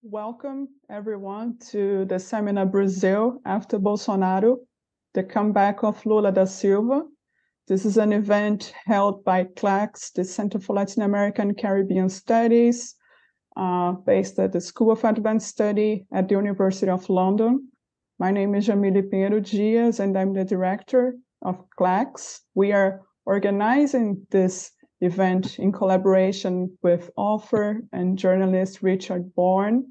Welcome, everyone, to the seminar Brazil After Bolsonaro, the Comeback of Lula da Silva. This is an event held by CLACS, the Center for Latin American and Caribbean Studies, based at the School of Advanced Study at the University of London. My name is Jamille Pinheiro Dias, and I'm the director of CLACS. We are organizing this event in collaboration with author and journalist Richard Bourne.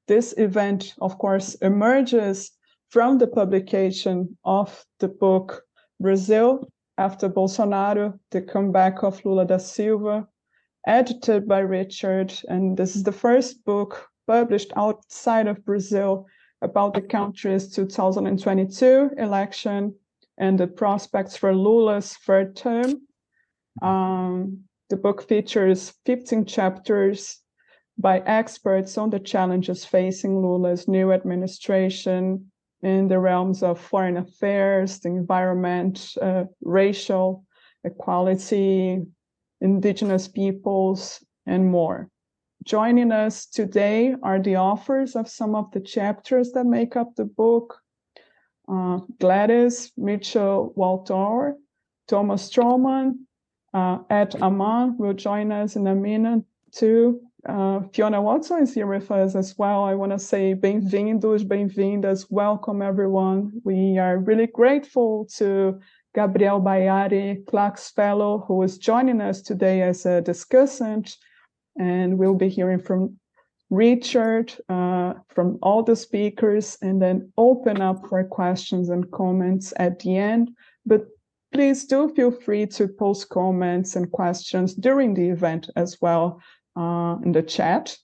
This event, of course, emerges from the publication of the book Brazil After Bolsonaro, the Comeback of Lula da Silva, edited by Richard. And this is the first book published outside of Brazil about the country's 2022 election and the prospects for Lula's third term. The book features 15 chapters by experts on the challenges facing Lula's new administration in the realms of foreign affairs, the environment, racial equality, indigenous peoples, and more. Joining us today are the authors of some of the chapters that make up the book. Gladys, Mitchell-Walthour, Thomas Traumann, Ed Aman will join us in a minute too. Fiona Watson is here with us as well. I want to say bem-vindos, bem-vindas, welcome everyone. We are really grateful to Gabriel Bayarri, CLACS Fellow, who is joining us today as a discussant, and we'll be hearing from Richard, from all the speakers, and then open up for questions and comments at the end. But please do feel free to post comments and questions during the event as well in the chat.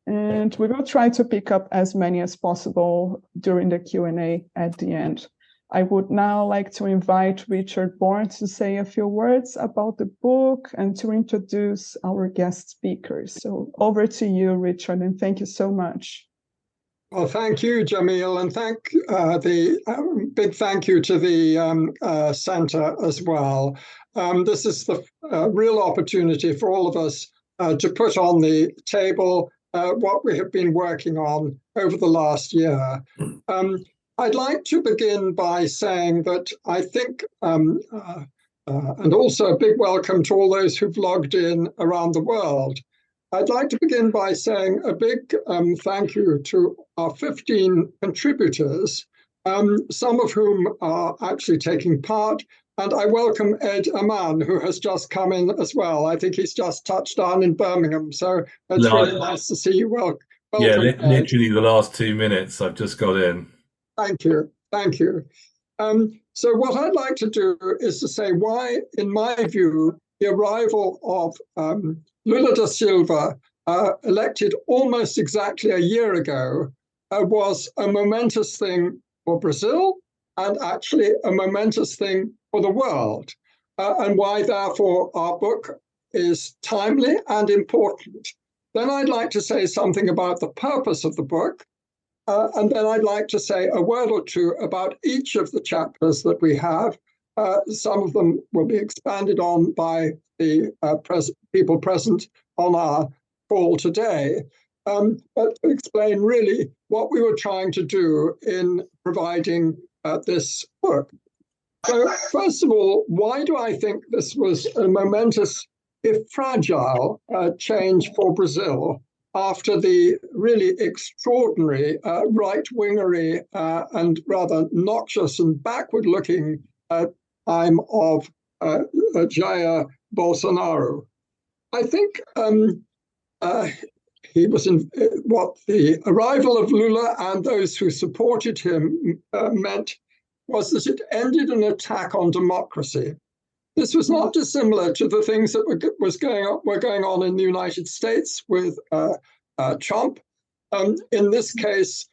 And we will try to pick up as many as possible during the Q&A at the end. I would now like to invite Richard Bourne to say a few words about the book and to introduce our guest speakers. So over to you, Richard, and thank you so much. Well, thank you, Jamille, and big thank you to the Centre as well. This is the real opportunity for all of us to put on the table what we have been working on over the last year. I'd like to begin by saying that I think, and also a big welcome to all those who've logged in around the world. I'd like to begin by saying a big thank you to our 15 contributors, some of whom are actually taking part. And I welcome Ed Aman, who has just come in as well. I think he's just touched down in Birmingham. So it's really nice to see you. Welcome, yeah, literally the last 2 minutes I've just got in. Thank you. Thank you. So what I'd like to do is to say why, in my view, the arrival of Lula da Silva, elected almost exactly a year ago, was a momentous thing for Brazil and actually a momentous thing for the world, and why, therefore, our book is timely and important. Then I'd like to say something about the purpose of the book, and then I'd like to say a word or two about each of the chapters that we have. Some of them will be expanded on by the people present on our call today, but to explain really what we were trying to do in providing this book. So first of all, why do I think this was a momentous, if fragile, change for Brazil after the really extraordinary right-wingery and rather noxious and backward-looking time of Jair Bolsonaro? I think he was in what the arrival of Lula and those who supported him meant was that it ended an attack on democracy. This was not dissimilar to the things that were going on in the United States with Trump. In this case,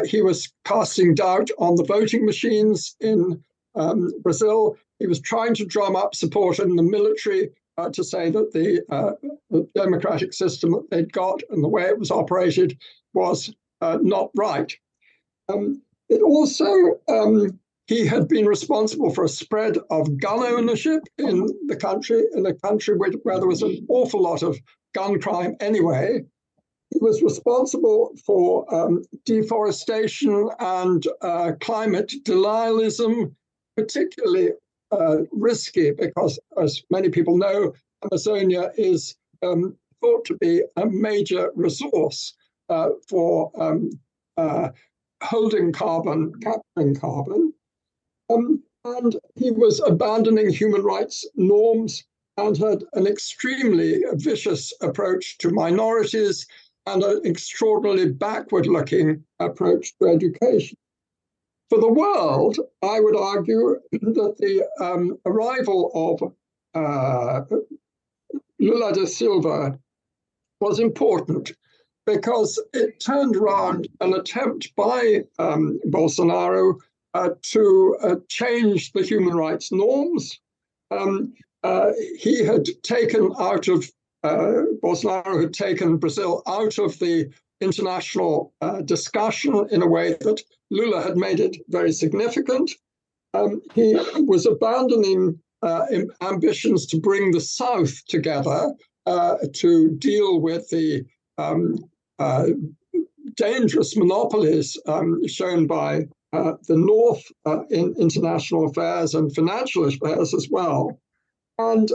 he was casting doubt on the voting machines in Brazil. He was trying to drum up support in the military to say that the democratic system that they'd got and the way it was operated was not right. It also, he had been responsible for a spread of gun ownership in a country where there was an awful lot of gun crime anyway. He was responsible for deforestation and climate denialism, particularly risky because, as many people know, Amazonia is thought to be a major resource for holding carbon, capturing carbon. And he was abandoning human rights norms and had an extremely vicious approach to minorities and an extraordinarily backward-looking approach to education. For the world, I would argue that the arrival of Lula da Silva was important because it turned around an attempt by Bolsonaro to change the human rights norms. He had taken out of, Bolsonaro had taken Brazil out of the international discussion in a way that Lula had made it very significant. He was abandoning ambitions to bring the South together to deal with the dangerous monopolies shown by the North in international affairs and financial affairs as well. And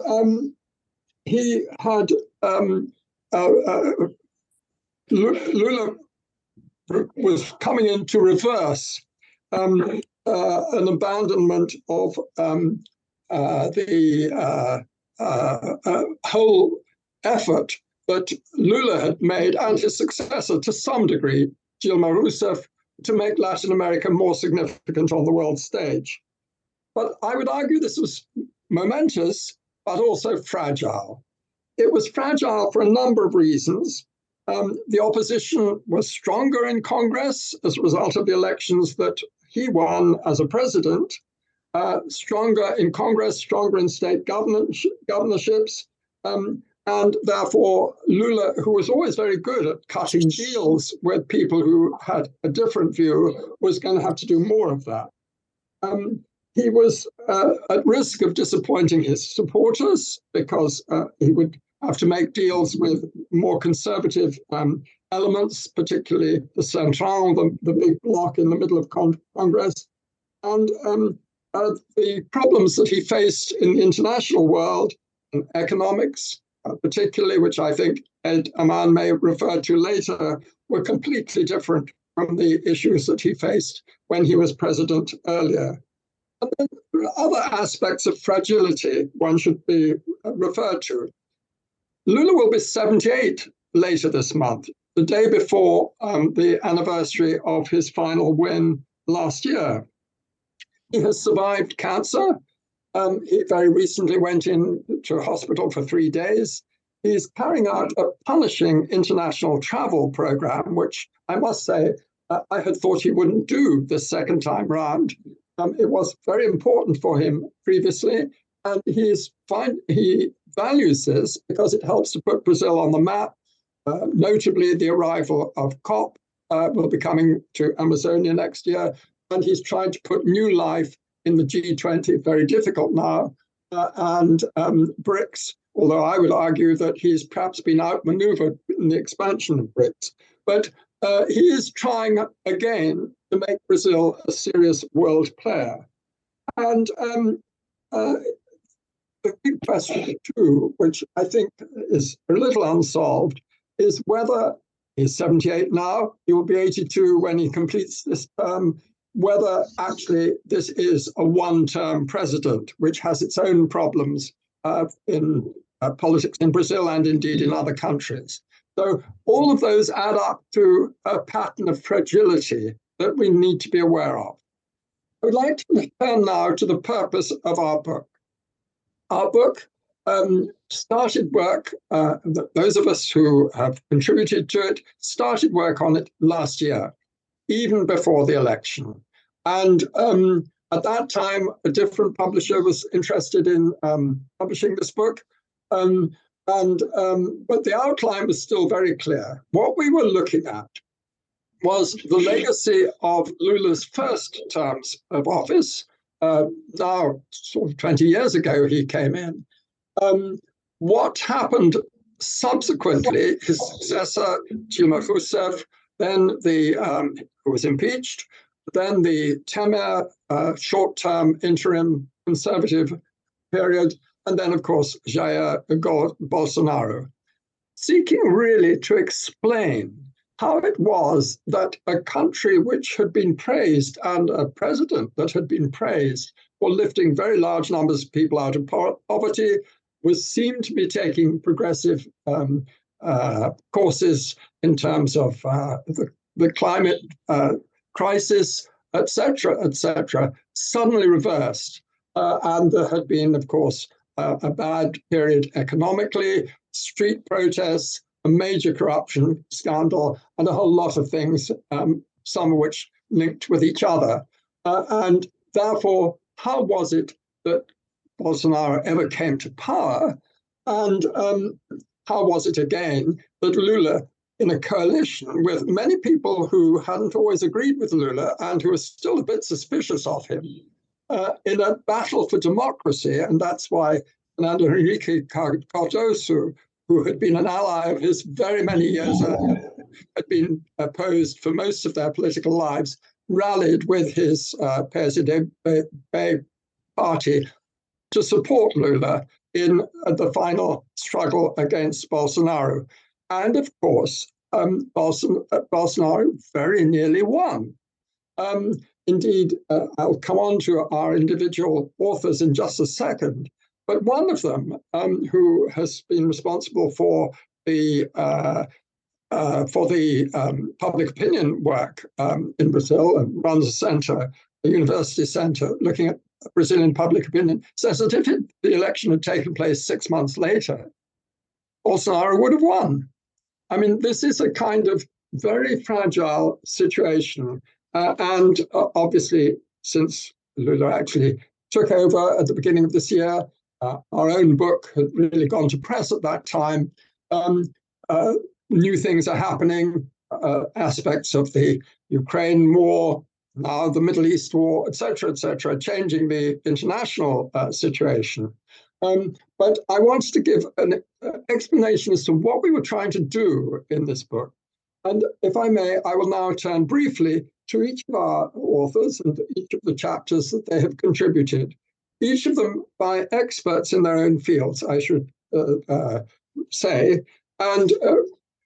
he had Lula was coming in to reverse an abandonment of the whole effort that Lula had made, and his successor to some degree, Dilma Rousseff, to make Latin America more significant on the world stage. But I would argue this was momentous, but also fragile. It was fragile for a number of reasons. The opposition was stronger in Congress as a result of the elections that he won as a president, stronger in Congress, stronger in state governorships, and therefore Lula, who was always very good at cutting deals with people who had a different view, was going to have to do more of that. He was at risk of disappointing his supporters because he would have to make deals with more conservative elements, particularly the Central, the big bloc in the middle of Congress. And the problems that he faced in the international world, economics particularly, which I think Ed Aman may refer to later, were completely different from the issues that he faced when he was president earlier. And then there are other aspects of fragility one should be referred to. Lula will be 78 later this month, the day before the anniversary of his final win last year. He has survived cancer. He very recently went into hospital for 3 days. He's carrying out a punishing international travel program, which I must say, I had thought he wouldn't do this second time round. It was very important for him previously, and he values this because it helps to put Brazil on the map. Notably, the arrival of COP will be coming to Amazonia next year, and he's trying to put new life in the G20, very difficult now, and BRICS, although I would argue that he's perhaps been outmaneuvered in the expansion of BRICS. But he is trying again to make Brazil a serious world player. And the big question too, which I think is a little unsolved, is whether he's 78 now, he will be 82 when he completes this term, whether actually this is a one-term president, which has its own problems in politics in Brazil and indeed in other countries. So all of those add up to a pattern of fragility that we need to be aware of. I would like to turn now to the purpose of our book. Our book started work, those of us who have contributed to it, started work on it last year, even before the election. And at that time, a different publisher was interested in publishing this book. But the outline was still very clear. What we were looking at was the legacy of Lula's first terms of office. Now, sort of 20 years ago, he came in. What happened subsequently, his successor, Dilma Rousseff, then who was impeached, then the Temer short-term interim conservative period, and then, of course, Jair Bolsonaro, seeking really to explain how it was that a country which had been praised and a president that had been praised for lifting very large numbers of people out of poverty seemed to be taking progressive courses in terms of the climate crisis, etc., suddenly reversed. And there had been, of course, a bad period economically, street protests, a major corruption scandal, and a whole lot of things, some of which linked with each other. And therefore, how was it that Bolsonaro ever came to power? And how was it again that Lula, in a coalition with many people who hadn't always agreed with Lula and who were still a bit suspicious of him, in a battle for democracy, and that's why Fernando Henrique Cardoso, who had been an ally of his very many years, had been opposed for most of their political lives, rallied with his PSDB party to support Lula in the final struggle against Bolsonaro. And of course, Bolsonaro very nearly won. Indeed, I'll come on to our individual authors in just a second, but one of them, who has been responsible for the public opinion work in Brazil and runs a center, a university center, looking at Brazilian public opinion, says that if the election had taken place 6 months later, Bolsonaro would have won. I mean, this is a kind of very fragile situation. And obviously, since Lula actually took over at the beginning of this year, our own book had really gone to press at that time. New things are happening, aspects of the Ukraine war, now the Middle East war, etc., changing the international situation. But I wanted to give an explanation as to what we were trying to do in this book. And if I may, I will now turn briefly to each of our authors and each of the chapters that they have contributed, each of them by experts in their own fields, I should say, and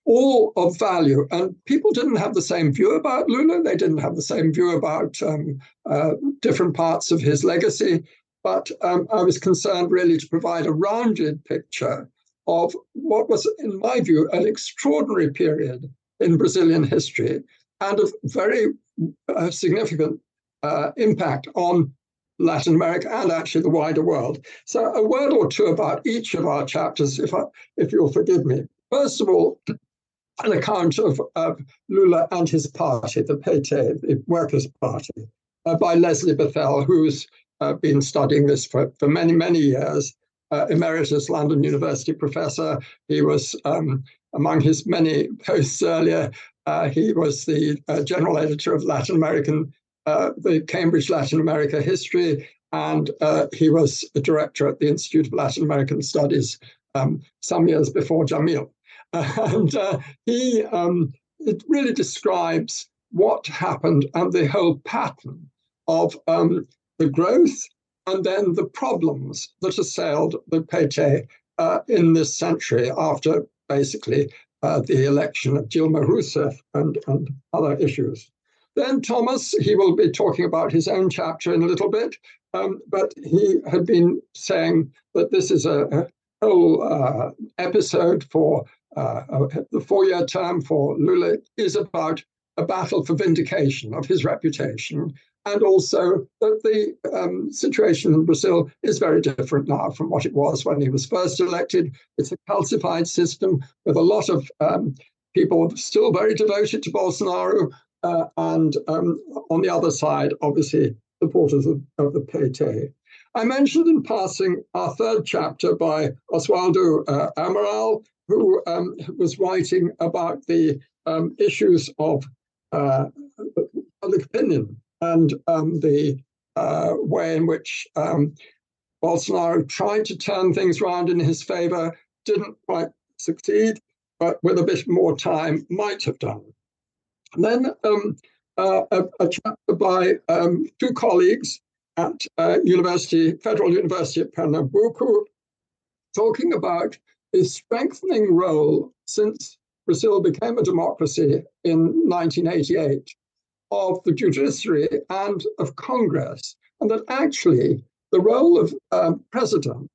all of value. And people didn't have the same view about Lula. They didn't have the same view about different parts of his legacy. But I was concerned really to provide a rounded picture of what was, in my view, an extraordinary period in Brazilian history and of very significant impact on Latin America and actually the wider world. So a word or two about each of our chapters, if you'll forgive me. First of all, an account of Lula and his party, the PT, the Workers' Party, by Leslie Bethel, who's been studying this for many, many years, emeritus London University professor. He was, among his many posts earlier, he was the general editor of Latin American, the Cambridge Latin America History, and he was a director at the Institute of Latin American Studies some years before Jamille. And it really describes what happened and the whole pattern of the growth and then the problems that assailed the PT in this century after basically the election of Dilma Rousseff and other issues. Then Thomas, he will be talking about his own chapter in a little bit, but he had been saying that this is a whole episode for the 4-year term for Lula is about a battle for vindication of his reputation, and also that the situation in Brazil is very different now from what it was when he was first elected. It's a calcified system with a lot of people still very devoted to Bolsonaro, and on the other side, obviously, supporters of the PT. I mentioned in passing our third chapter by Oswaldo Amaral, who was writing about the issues of public opinion and the way in which Bolsonaro tried to turn things around in his favor, didn't quite succeed, but with a bit more time might have done. And then a chapter by two colleagues at Federal University of Pernambuco, talking about the strengthening role since Brazil became a democracy in 1988 of the judiciary and of Congress, and that actually the role of president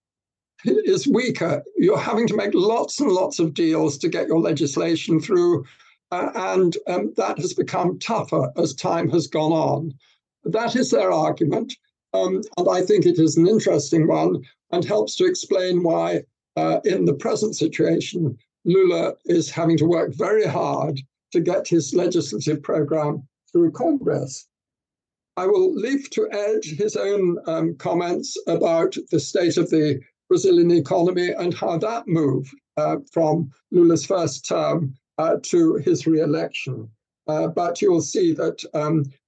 is weaker. You're having to make lots and lots of deals to get your legislation through, and that has become tougher as time has gone on. That is their argument, and I think it is an interesting one and helps to explain why in the present situation, Lula is having to work very hard to get his legislative program through Congress. I will leave to Ed his own comments about the state of the Brazilian economy and how that moved from Lula's first term to his re-election. But you'll see that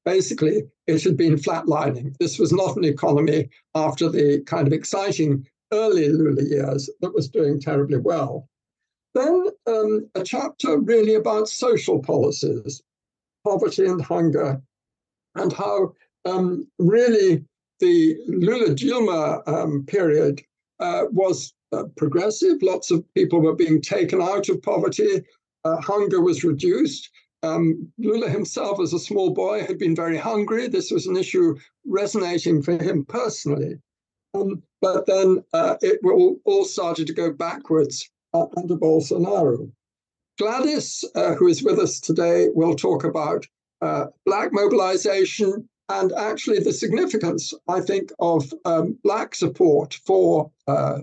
basically it had been flatlining. This was not an economy after the kind of exciting early Lula years that was doing terribly well. Then a chapter really about social policies, poverty and hunger, and how really the Lula-Dilma period was progressive. Lots of people were being taken out of poverty. Hunger was reduced. Lula himself, as a small boy, had been very hungry. This was an issue resonating for him personally. But then it all started to go backwards under Bolsonaro. Gladys, who is with us today, will talk about Black mobilization and actually the significance, I think, of Black support for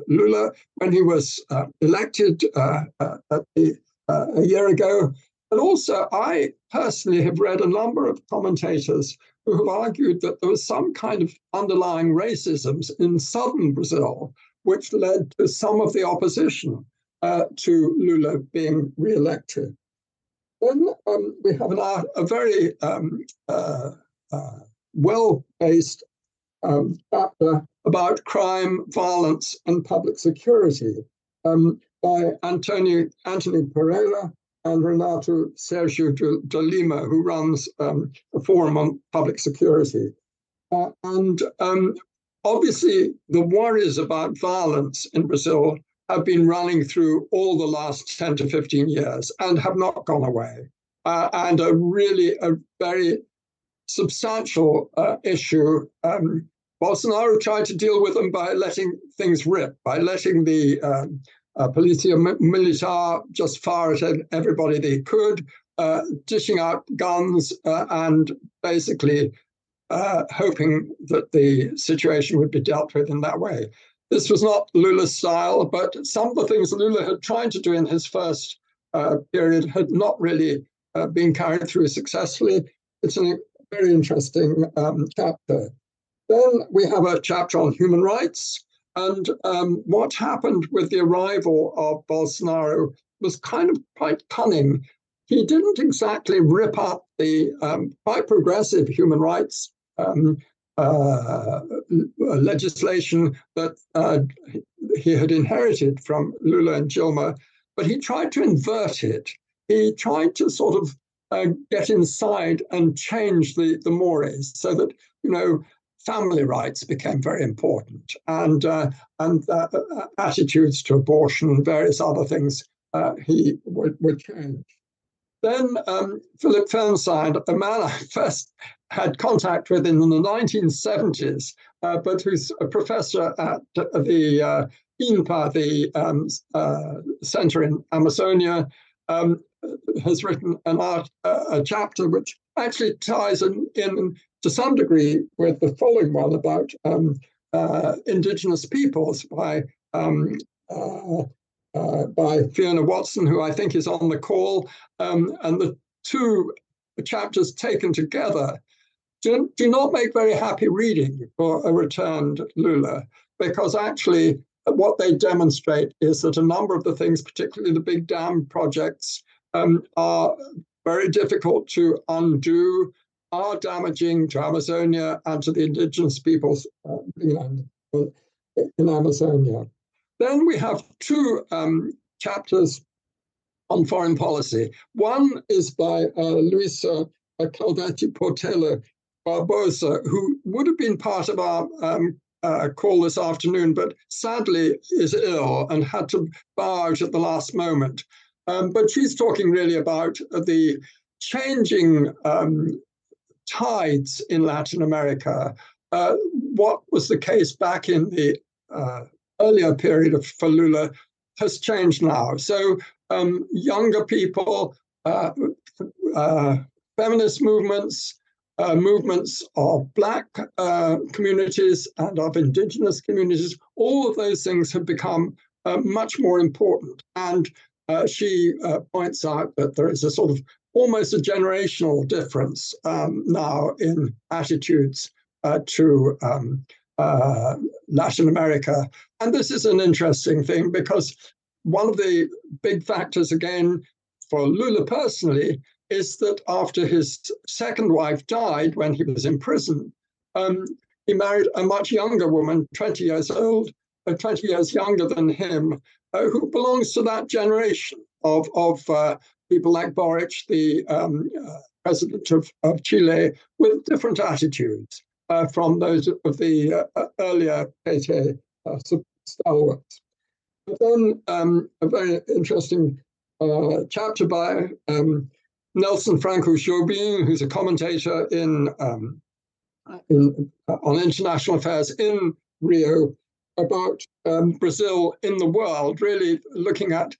Lula when he was elected a year ago. And also, I personally have read a number of commentators who have argued that there was some kind of underlying racism in southern Brazil, which led to some of the opposition to Lula being re-elected. Then we have a very well-based chapter about crime, violence, and public security by Anthony Pereira and Renato Sergio de Lima, who runs a forum on public security. And obviously, the worries about violence in Brazil have been running through all the last 10 to 15 years and have not gone away, and are really a very substantial issue. Bolsonaro tried to deal with them by letting things rip, by letting the Polícia Militar just fire at everybody they could, dishing out guns and basically hoping that the situation would be dealt with in that way. This was not Lula's style, but some of the things Lula had tried to do in his first period had not really been carried through successfully. It's a very interesting chapter. Then we have a chapter on human rights. And what happened with the arrival of Bolsonaro was kind of quite cunning. He didn't exactly rip up the quite progressive human rights legislation that he had inherited from Lula and Dilma, but he tried to invert it. He tried to sort of get inside and change the mores so that, family rights became very important, and attitudes to abortion and various other things he would change. Then Philip Fernside, a man I first had contact with in the 1970s, but who's a professor at the INPA, the Center in Amazonia, has written a chapter which actually ties in to some degree with the following one about indigenous peoples by Fiona Watson, who I think is on the call, and the two chapters taken together do not make very happy reading for a returned Lula, because actually what they demonstrate is that a number of the things, particularly the big dam projects, are very difficult to undo, are damaging to Amazonia and to the indigenous peoples in Amazonia. Then we have two chapters on foreign policy. One is by Luísa Calvete Portela Barbosa, who would have been part of our call this afternoon, but sadly is ill and had to bow out at the last moment. But she's talking really about the changing tides in Latin America. What was the case back in the earlier period for Lula has changed now. So younger people, feminist movements, movements of Black communities and of indigenous communities, all of those things have become much more important. And she points out that there is a sort of almost a generational difference now in attitudes to Latin America. And this is an interesting thing because one of the big factors, again, for Lula personally, is that after his second wife died when he was in prison, he married a much younger woman, 20 years old, 20 years younger than him, who belongs to that generation of people like Boric, the president of Chile, with different attitudes from those of the earlier PT stalwarts. But then a very interesting chapter by Nelson Franco-Jobim, who's a commentator on international affairs in Rio, about Brazil in the world, really looking at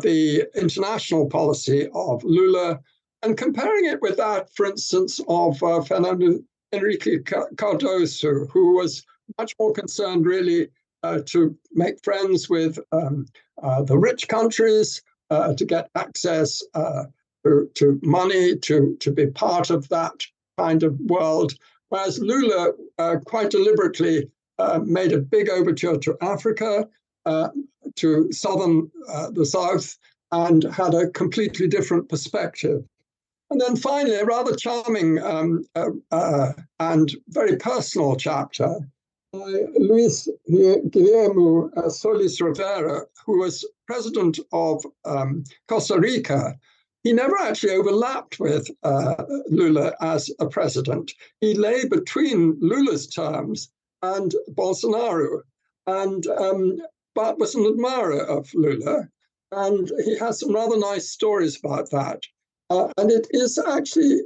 the international policy of Lula and comparing it with that, for instance, of Fernando Henrique Cardoso, who was much more concerned really to make friends with the rich countries, to get access to money, to be part of that kind of world. Whereas Lula quite deliberately made a big overture to Africa, to the South, and had a completely different perspective. And then finally, a rather charming and very personal chapter by Luis Guillermo Solis Rivera, who was president of Costa Rica. He never actually overlapped with Lula as a president. He lay between Lula's terms and Bolsonaro, and but was an admirer of Lula. And he has some rather nice stories about that. And it is actually,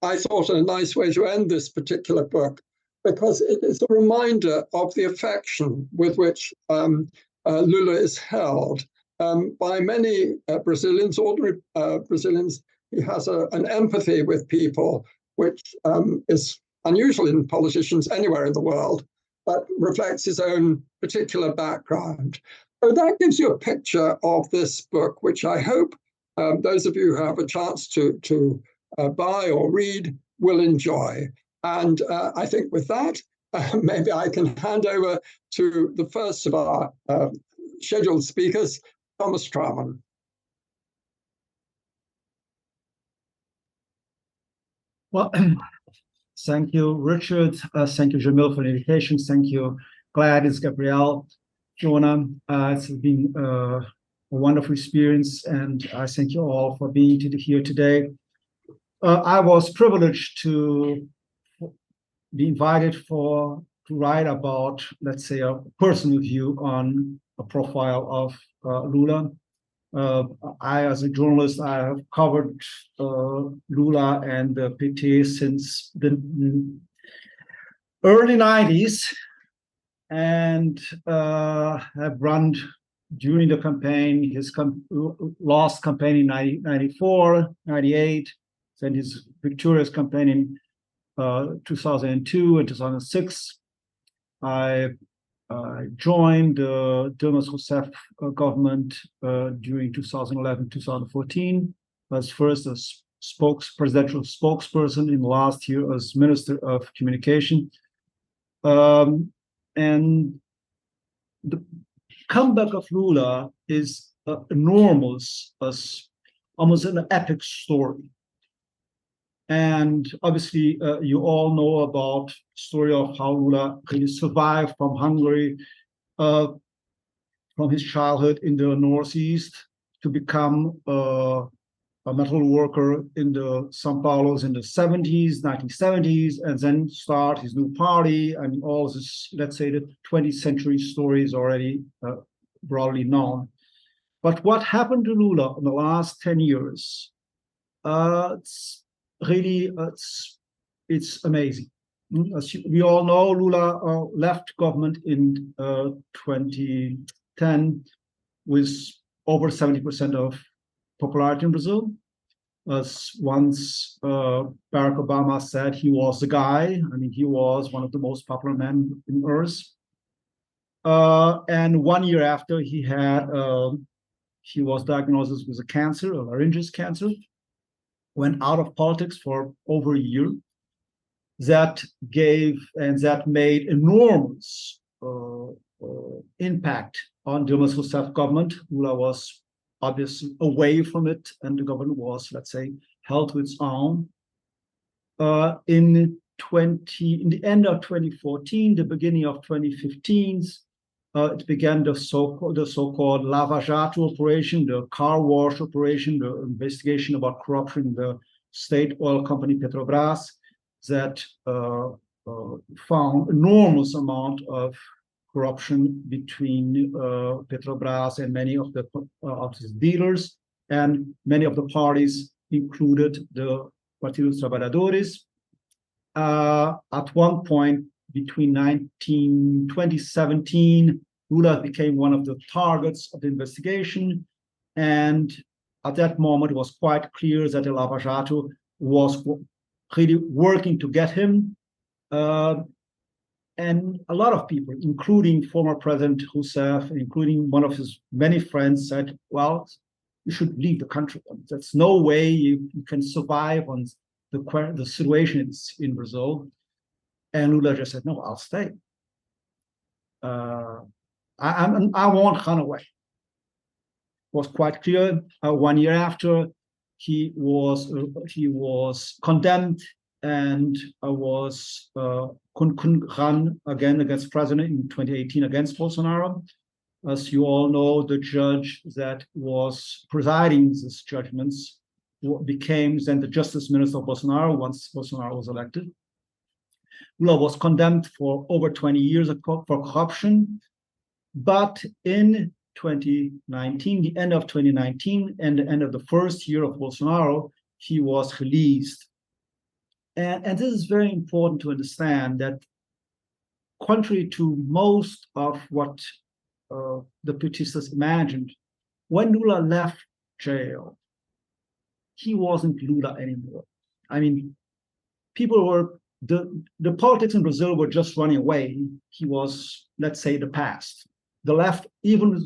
I thought, a nice way to end this particular book, because it is a reminder of the affection with which Lula is held by many Brazilians, ordinary Brazilians. He has an empathy with people, which is unusual in politicians anywhere in the world, but reflects his own particular background. So that gives you a picture of this book, which I hope those of you who have a chance to buy or read will enjoy. And I think with that, maybe I can hand over to the first of our scheduled speakers, Thomas Traumann. Well, thank you, Richard. Thank you, Jamille, for the invitation. Thank you, Gladys, Gabriel, Jonah. It's been a wonderful experience, and I thank you all for being here today. I was privileged to be invited to write about, let's say, a personal view on a profile of Lula. I, as a journalist, I have covered Lula and the PT since the early 90s, and have run during the campaign, his lost campaign in 94, 98, then his victorious campaign in 2002 and 2006. I joined the Dilma Rousseff government during 2011-2014. Was first a presidential spokesperson, in the last year as Minister of Communication. And the comeback of Lula is enormous, almost an epic story. And obviously, you all know about the story of how Lula really survived from Hungary, from his childhood in the Northeast, to become a metal worker in the São Paulo's in the 1970s, and then start his new party. I mean, all this, let's say, the 20th century story is already broadly known. But what happened to Lula in the last 10 years, it's really, it's amazing. As we all know, Lula left government in 2010 with over 70% of popularity in Brazil. As once Barack Obama said, he was the guy. I mean, he was one of the most popular men in Earth. And 1 year after, he was diagnosed with a cancer, a laryngeal cancer, went out of politics for over a year. That made enormous impact on Dilma's Rousseff government. Lula was obviously away from it, and the government was, let's say, held to its own. In the end of 2014, the beginning of 2015, it began the so-called Lava Jato operation, the car wash operation, the investigation about corruption in the state oil company Petrobras, that found enormous amount of corruption between Petrobras and many of its dealers, and many of the parties included the Partido dos Trabalhadores. At one point between 2017, Lula became one of the targets of the investigation, and at that moment it was quite clear that the Lava Jato was really working to get him. And a lot of people, including former President Rousseff, including one of his many friends, said, well, you should leave the country. There's no way you can survive on the situation in Brazil. And Lula just said, no, I'll stay. I won't run away. It was quite clear. 1 year after, he was condemned and couldn't run again against president in 2018 against Bolsonaro. As you all know, the judge that was presiding these judgments became then the justice minister of Bolsonaro once Bolsonaro was elected. Lula was condemned for over 20 years for corruption, but in 2019, the end of 2019 and the end of the first year of Bolsonaro, he was released. And this is very important to understand that, contrary to most of what the Petistas imagined, when Lula left jail, he wasn't Lula anymore. I mean, people were, the politics in Brazil were just running away. He was, let's say, the past. The left, even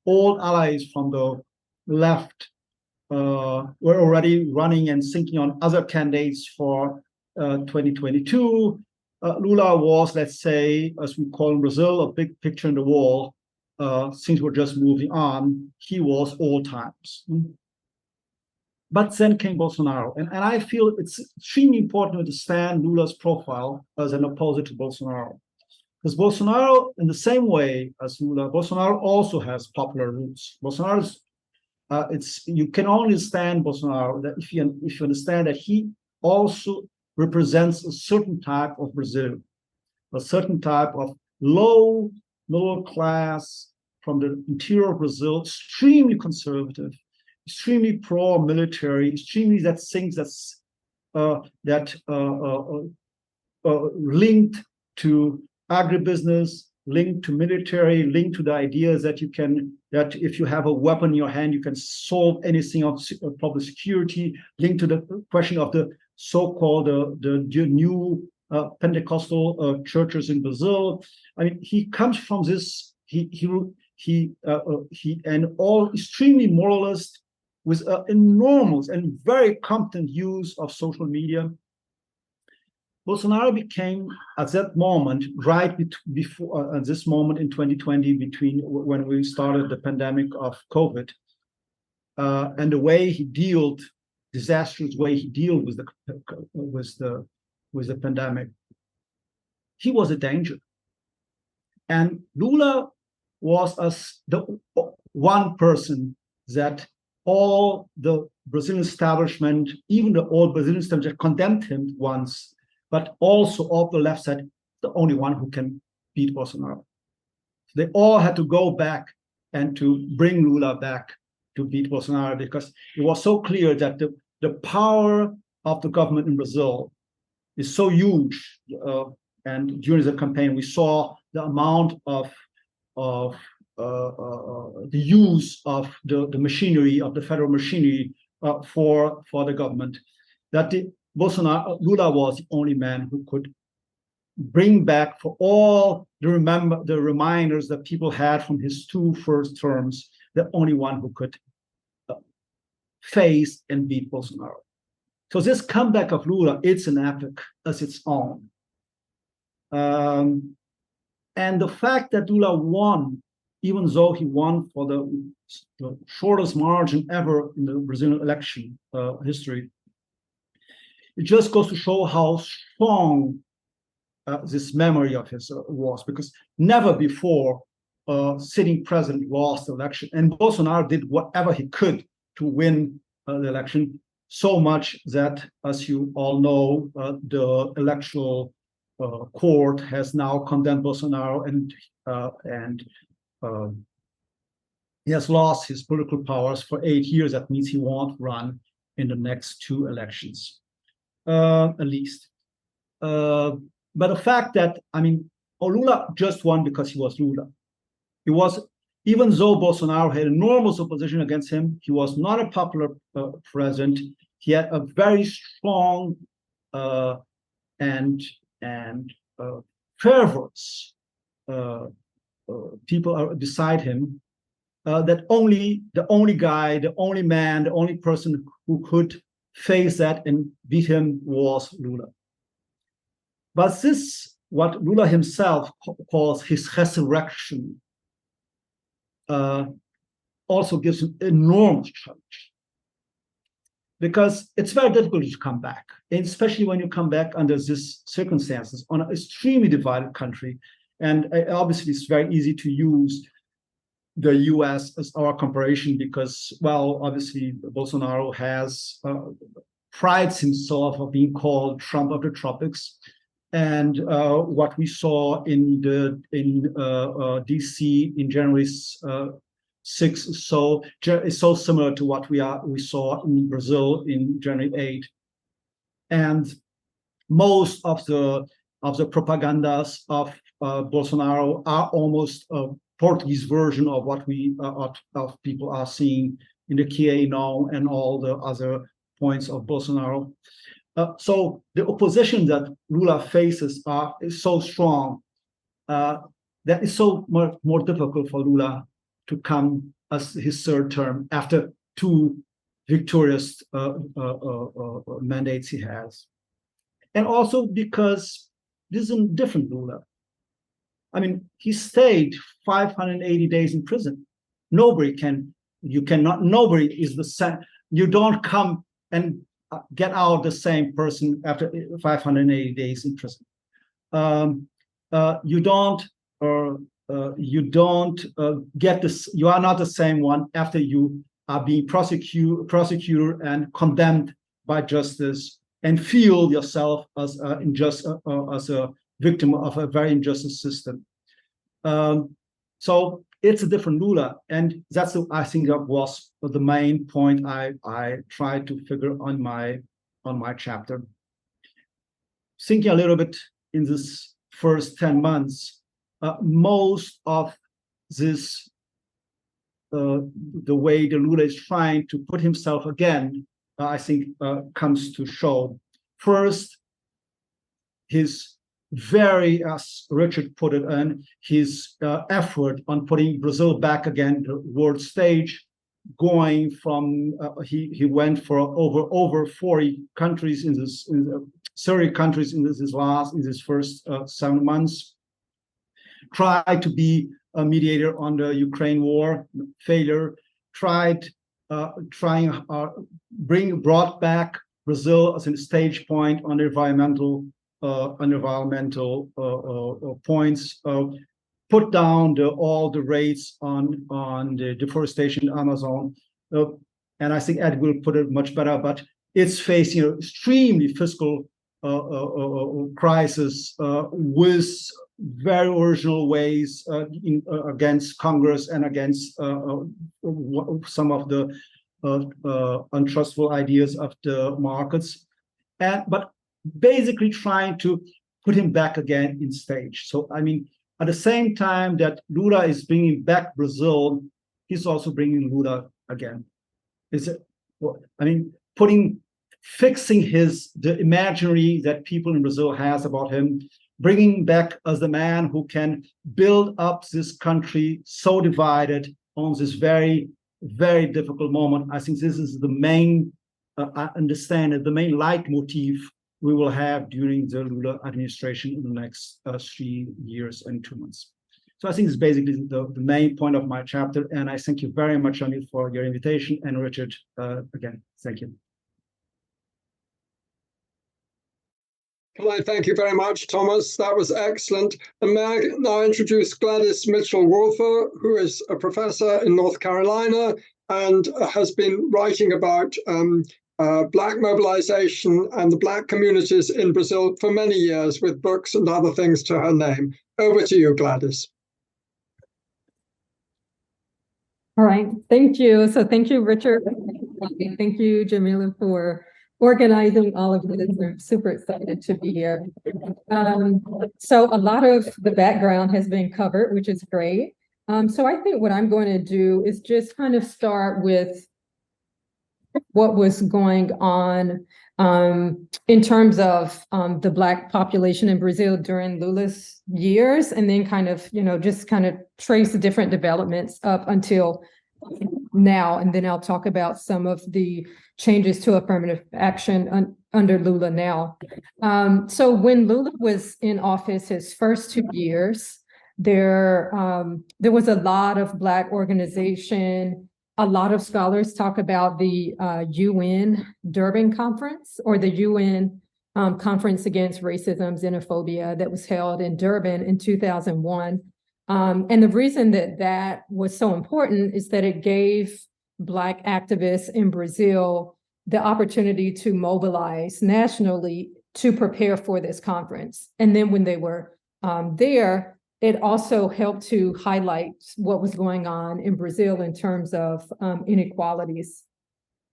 old allies from the left were already running and thinking on other candidates for 2022. Lula was, let's say, as we call in Brazil, a big picture in the wall. Things were just moving on. He was old times. But then came Bolsonaro. And I feel it's extremely important to understand Lula's profile as an opposite to Bolsonaro. Because Bolsonaro, in the same way as Lula, Bolsonaro also has popular roots. Bolsonaro's, you can only understand Bolsonaro that if you understand that he also represents a certain type of Brazil, a certain type of low middle class from the interior of Brazil, extremely conservative, extremely pro-military, extremely that things that's linked to agribusiness, linked to military, linked to the ideas that if you have a weapon in your hand, you can solve anything of public security, linked to the question of the so-called the new Pentecostal churches in Brazil. I mean, he comes from this. He and all extremely moralist with enormous and very competent use of social media. Bolsonaro became, at that moment, right before at this moment in 2020, between when we started the pandemic of COVID, and the way he disastrous way he dealt with the pandemic, he was a danger. And Lula was one person that all the Brazilian establishment, even the old Brazilian establishment, condemned him once, but also all the left side, the only one who can beat Bolsonaro. They all had to go back and to bring Lula back to beat Bolsonaro, because it was so clear that the power of the government in Brazil is so huge. And during the campaign, we saw the amount of the use of the machinery, of the federal machinery for the government, that Lula was the only man who could bring back, for all the reminders that people had from his two first terms, the only one who could face and beat Bolsonaro. So this comeback of Lula, it's an epic as its own. And the fact that Lula won, even though he won for the shortest margin ever in the Brazilian election history, it just goes to show how strong this memory of his was, because never before sitting president lost the election, and Bolsonaro did whatever he could to win the election, so much that, as you all know, the electoral court has now condemned Bolsonaro, and he has lost his political powers for 8 years. That means he won't run in the next 2 elections, at least. But the fact that, I mean, Lula just won because he was Lula. He was, even though Bolsonaro had enormous opposition against him, he was not a popular president. He had a very strong and fervous people beside him. That the only guy, the only man, the only person who could face that and beat him was Lula. But this, what Lula himself calls his resurrection, also gives him enormous challenge, because it's very difficult to come back, and especially when you come back under these circumstances on an extremely divided country. And obviously, it's very easy to use the US as our comparison, because, well, obviously, Bolsonaro has prides himself of being called Trump of the tropics. And what we saw in DC in January 6th is so similar to what we saw in Brazil in January 8th. And most of the propagandas of Bolsonaro are almost a Portuguese version of what of people are seeing in the QA now and all the other points of Bolsonaro. So the opposition that Lula faces is so strong that it's so much more difficult for Lula to come as his third term after 2 victorious mandates he has. And also because this is a different Lula. I mean, he stayed 580 days in prison. Nobody is the same. You don't come and get out the same person after 580 days in prison. You don't get this. You are not the same one after you are being prosecuted and condemned by justice, and feel yourself as a victim of a very unjust system. So it's a different Lula, and that's I think that was the main point I tried to figure on my chapter. Thinking a little bit in this first 10 months, most of this, the way the Lula is trying to put himself again, I think comes to show. First, his very, as Richard put it, and his effort on putting Brazil back again the world stage, going from he went for over 40 countries in 30 countries in this first 7 months. Tried to be a mediator on the Ukraine war, failure. Brought back Brazil as a stage point on the environmental points, put down all the rates on the deforestation in Amazon. And I think Ed will put it much better, but it's facing an extremely fiscal crisis with very original ways against Congress and against some of the untrustful ideas of the markets, but basically trying to put him back again in stage. So, I mean, at the same time that Lula is bringing back Brazil, he's also bringing Lula again. Fixing the imaginary that people in Brazil has about him, bringing back as the man who can build up this country so divided on this very, very difficult moment. I think this is the main, I understand it, the main leitmotif we will have during the Lula administration in the next 3 years and 2 months. So I think it's basically the main point of my chapter. And I thank you very much, Jamille, for your invitation. And Richard, again, thank you. Can I thank you very much, Thomas? That was excellent. And may I now introduce Gladys Mitchell-Walthour, who is a professor in North Carolina and has been writing about Black mobilization and the Black communities in Brazil for many years with books and other things to her name. Over to you, Gladys. All right, thank you. So thank you, Richard. Thank you, Jamille, for organizing all of this. I'm super excited to be here. So a lot of the background has been covered, which is great. So I think what I'm going to do is just kind of start with what was going on in terms of the Black population in Brazil during Lula's years, and then kind of, just kind of trace the different developments up until now. And then I'll talk about some of the changes to affirmative action under Lula now. So when Lula was in office, his first 2 years, there was a lot of Black organization. A lot of scholars talk about the UN Durban Conference, or the UN Conference Against Racism, Xenophobia, that was held in Durban in 2001. And the reason that was so important is that it gave Black activists in Brazil the opportunity to mobilize nationally to prepare for this conference. And then when they were there, it also helped to highlight what was going on in Brazil in terms of inequalities.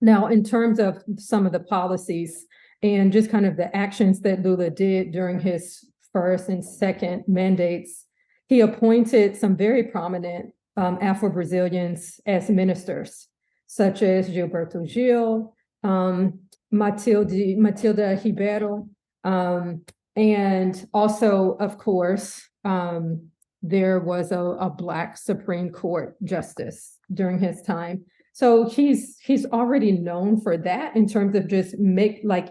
Now, in terms of some of the policies and just kind of the actions that Lula did during his first and second mandates, he appointed some very prominent Afro-Brazilians as ministers, such as Gilberto Gil, Matilda Ribeiro, and also, of course, there was a Black Supreme Court justice during his time. So he's already known for that in terms of just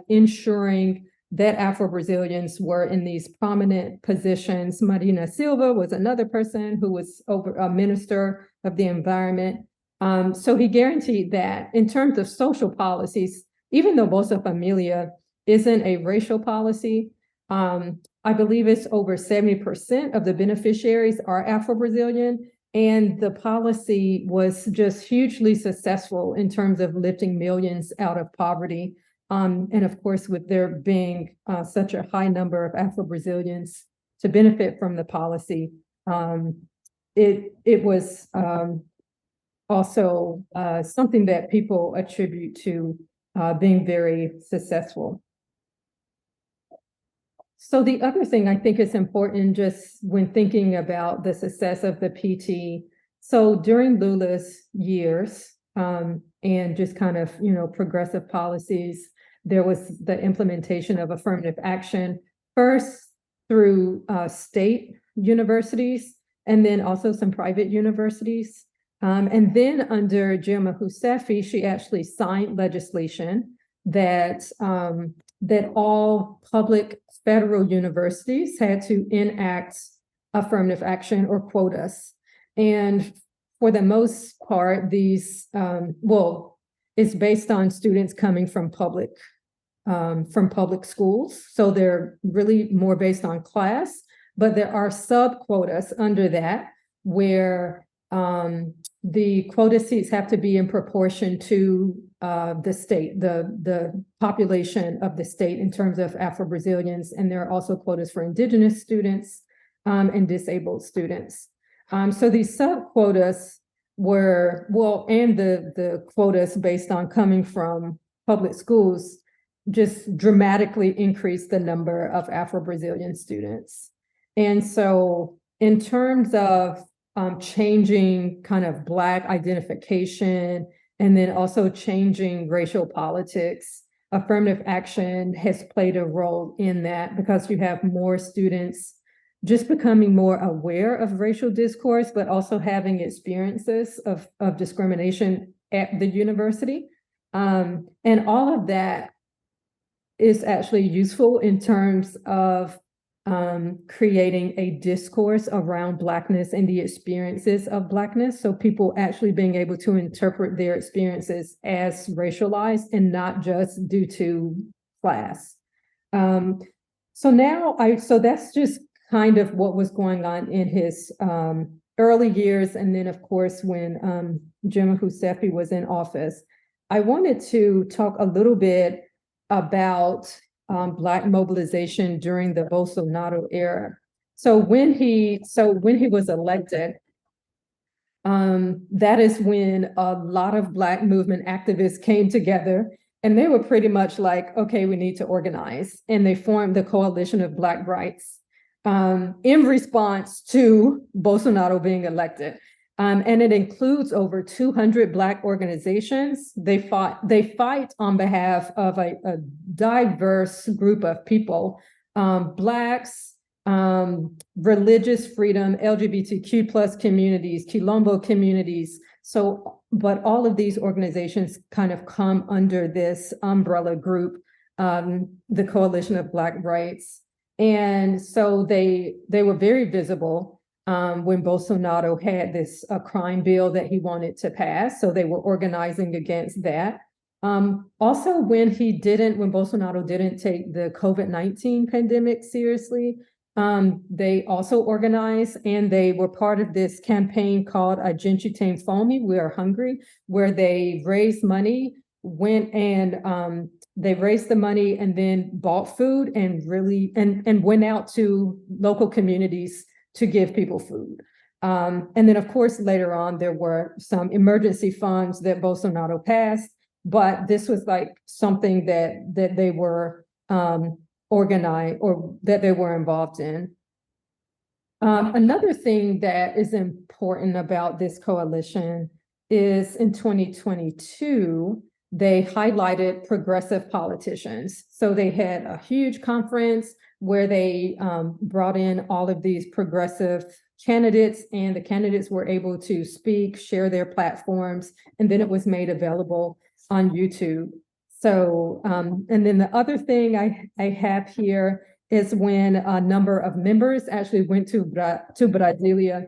ensuring that Afro-Brazilians were in these prominent positions. Marina Silva was another person who was a minister of the environment. So he guaranteed that. In terms of social policies, even though Bolsa Familia isn't a racial policy, I believe it's over 70% of the beneficiaries are Afro-Brazilian, and the policy was just hugely successful in terms of lifting millions out of poverty. And of course, with there being such a high number of Afro-Brazilians to benefit from the policy, it was also something that people attribute to being very successful. So the other thing I think is important just when thinking about the success of the PT, so during Lula's years and just kind of, progressive policies, there was the implementation of affirmative action, first through state universities, and then also some private universities. And then under Dilma Rousseff, she actually signed legislation that all public federal universities had to enact affirmative action or quotas. And for the most part, these, it's based on students coming from public schools. So they're really more based on class, but there are sub-quotas under that where the quota seats have to be in proportion to the state, the population of the state in terms of Afro-Brazilians. And there are also quotas for Indigenous students and disabled students. So these sub-quotas were, well, and the quotas based on coming from public schools just dramatically increased the number of Afro-Brazilian students. And so in terms of changing kind of Black identification and then also changing racial politics, affirmative action has played a role in that because you have more students just becoming more aware of racial discourse, but also having experiences of discrimination at the university. And all of that is actually useful in terms of creating a discourse around Blackness and the experiences of Blackness. So people actually being able to interpret their experiences as racialized and not just due to class. So that's just kind of what was going on in his early years. And then of course, when Jamille Pinheiro was in office, I wanted to talk a little bit about Black mobilization during the Bolsonaro era. So when he was elected, that is when a lot of Black movement activists came together, and they were pretty much like, okay, we need to organize. And they formed the Coalition of Black Rights in response to Bolsonaro being elected. And it includes over 200 Black organizations. They fight on behalf of a diverse group of people, Blacks, religious freedom, LGBTQ plus communities, Quilombo communities. So, but all of these organizations kind of come under this umbrella group, the Coalition of Black Rights. And so they were very visible when Bolsonaro had this crime bill that he wanted to pass. So they were organizing against that. Also, when Bolsonaro didn't take the COVID-19 pandemic seriously, they also organized, and they were part of this campaign called A Gente Tem Fome, We Are Hungry, where they raised money, they raised the money and then bought food and went out to local communities to give people food. And then, of course, later on, there were some emergency funds that Bolsonaro passed, but this was like something that they were organized or that they were involved in. Another thing that is important about this coalition is in 2022, they highlighted progressive politicians. So they had a huge conference where they brought in all of these progressive candidates, and the candidates were able to speak, share their platforms, and then it was made available on YouTube. So, and then the other thing I have here is when a number of members actually went to Brasilia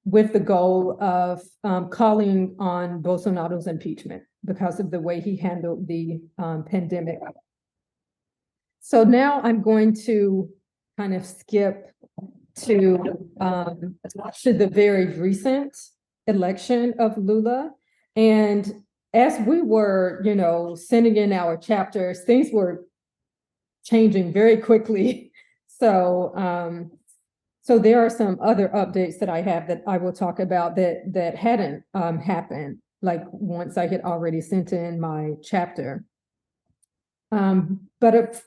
with the goal of calling on Bolsonaro's impeachment because of the way he handled the pandemic. So now I'm going to kind of skip to the very recent election of Lula. And as we were, sending in our chapters, things were changing very quickly. So there are some other updates that I have that I will talk about that hadn't happened, like once I had already sent in my chapter.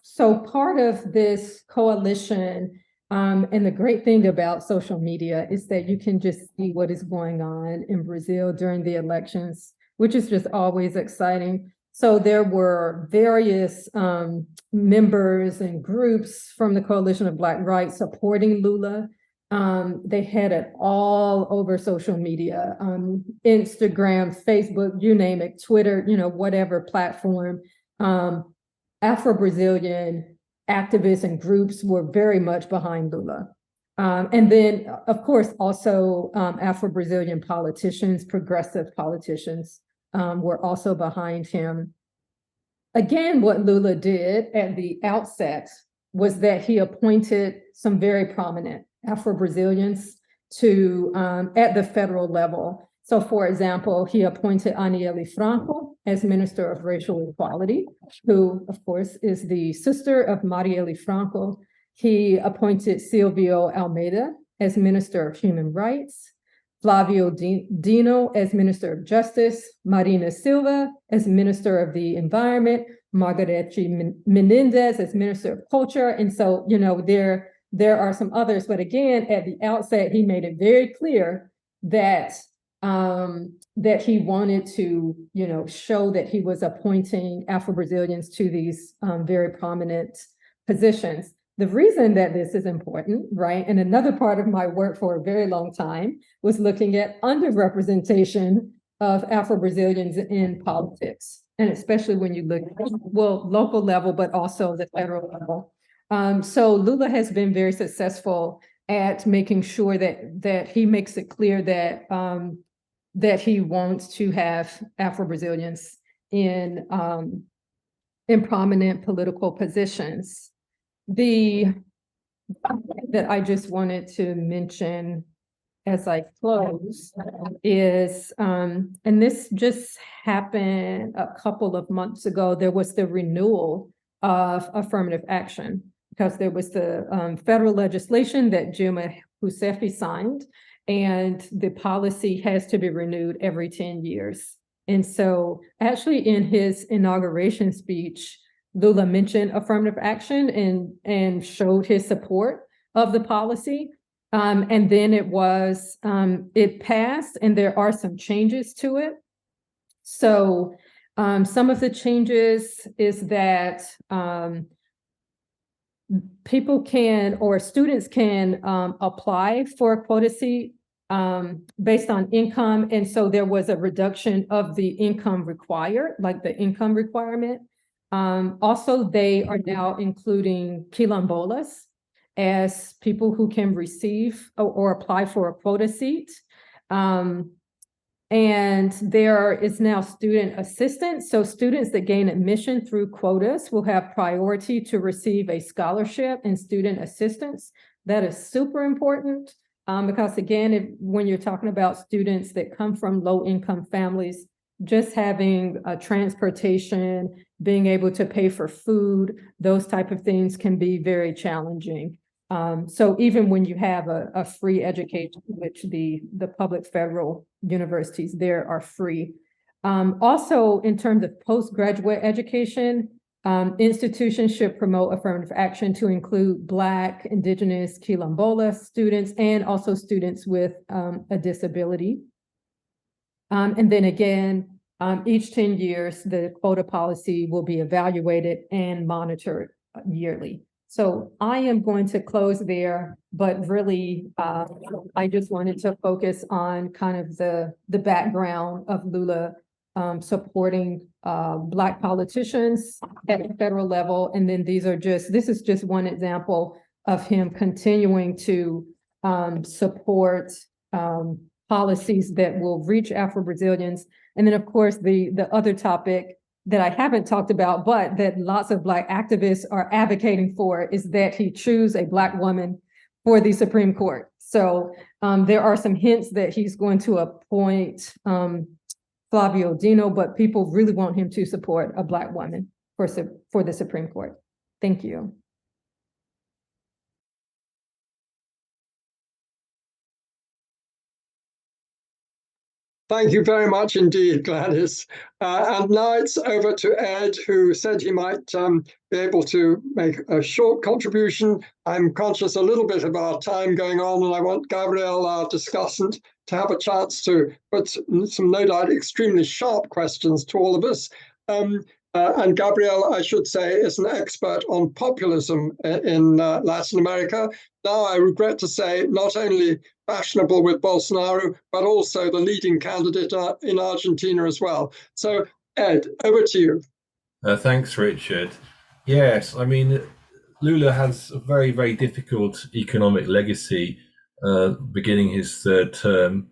So part of this coalition, and the great thing about social media is that you can just see what is going on in Brazil during the elections, which is just always exciting. So there were various members and groups from the Coalition of Black Rights supporting Lula. They had it all over social media, Instagram, Facebook, you name it, Twitter, whatever platform. Afro-Brazilian activists and groups were very much behind Lula. And then, of course, also Afro-Brazilian politicians, progressive politicians, were also behind him. Again, what Lula did at the outset was that he appointed some very prominent Afro-Brazilians to at the federal level. So, for example, he appointed Aniele Franco as Minister of Racial Equality, who, of course, is the sister of Marielle Franco. He appointed Silvio Almeida as Minister of Human Rights, Flavio Dino as Minister of Justice, Marina Silva as Minister of the Environment, Margarete Menendez as Minister of Culture. And so, you know, there are some others, but again, at the outset, he made it very clear that that he wanted to, you know, show that he was appointing Afro-Brazilians to these very prominent positions. The reason that this is important, right, and another part of my work for a very long time was looking at underrepresentation of Afro-Brazilians in politics, and especially when you look at, well, local level, but also the federal level. So Lula has been very successful at making sure that he makes it clear that that he wants to have Afro-Brazilians in prominent political positions. That I just wanted to mention as I close is, and this just happened a couple of months ago, there was the renewal of affirmative action, because there was the federal legislation that Dilma Rousseff signed, and the policy has to be renewed every 10 years. And so actually in his inauguration speech, Lula mentioned affirmative action and showed his support of the policy. And then it passed, and there are some changes to it. So some of the changes is that people can, or students can apply for a quota seat based on income. And so there was a reduction of the income required, like the income requirement. Also, they are now including quilombolas as people who can receive or apply for a quota seat. And there is now student assistance. So students that gain admission through quotas will have priority to receive a scholarship and student assistance. That is super important because again, when you're talking about students that come from low-income families, just having transportation, being able to pay for food, those type of things can be very challenging. So even when you have a free education, which the public federal universities there are free. Also, in terms of postgraduate education, institutions should promote affirmative action to include Black, Indigenous, Quilombola students, and also students with a disability. And then again, each 10 years, the quota policy will be evaluated and monitored yearly. So I am going to close there, but really, I just wanted to focus on kind of the background of Lula supporting Black politicians at the federal level. And then this is just one example of him continuing to support policies that will reach Afro-Brazilians. And then, of course, the other topic that I haven't talked about, but that lots of Black activists are advocating for, is that he choose a Black woman for the Supreme Court. So there are some hints that he's going to appoint Flavio Dino, but people really want him to support a Black woman for the Supreme Court. Thank you. Thank you very much indeed, Gladys. And now it's over to Ed, who said he might be able to make a short contribution. I'm conscious a little bit of our time going on, and I want Gabriel, our discussant, to have a chance to put some, no doubt, extremely sharp questions to all of us. And Gabriel, I should say, is an expert on populism in Latin America. Now, I regret to say, not only fashionable with Bolsonaro, but also the leading candidate in Argentina as well. So, Ed, over to you. Thanks, Richard. Yes, I mean, Lula has a very, very difficult economic legacy beginning his third term.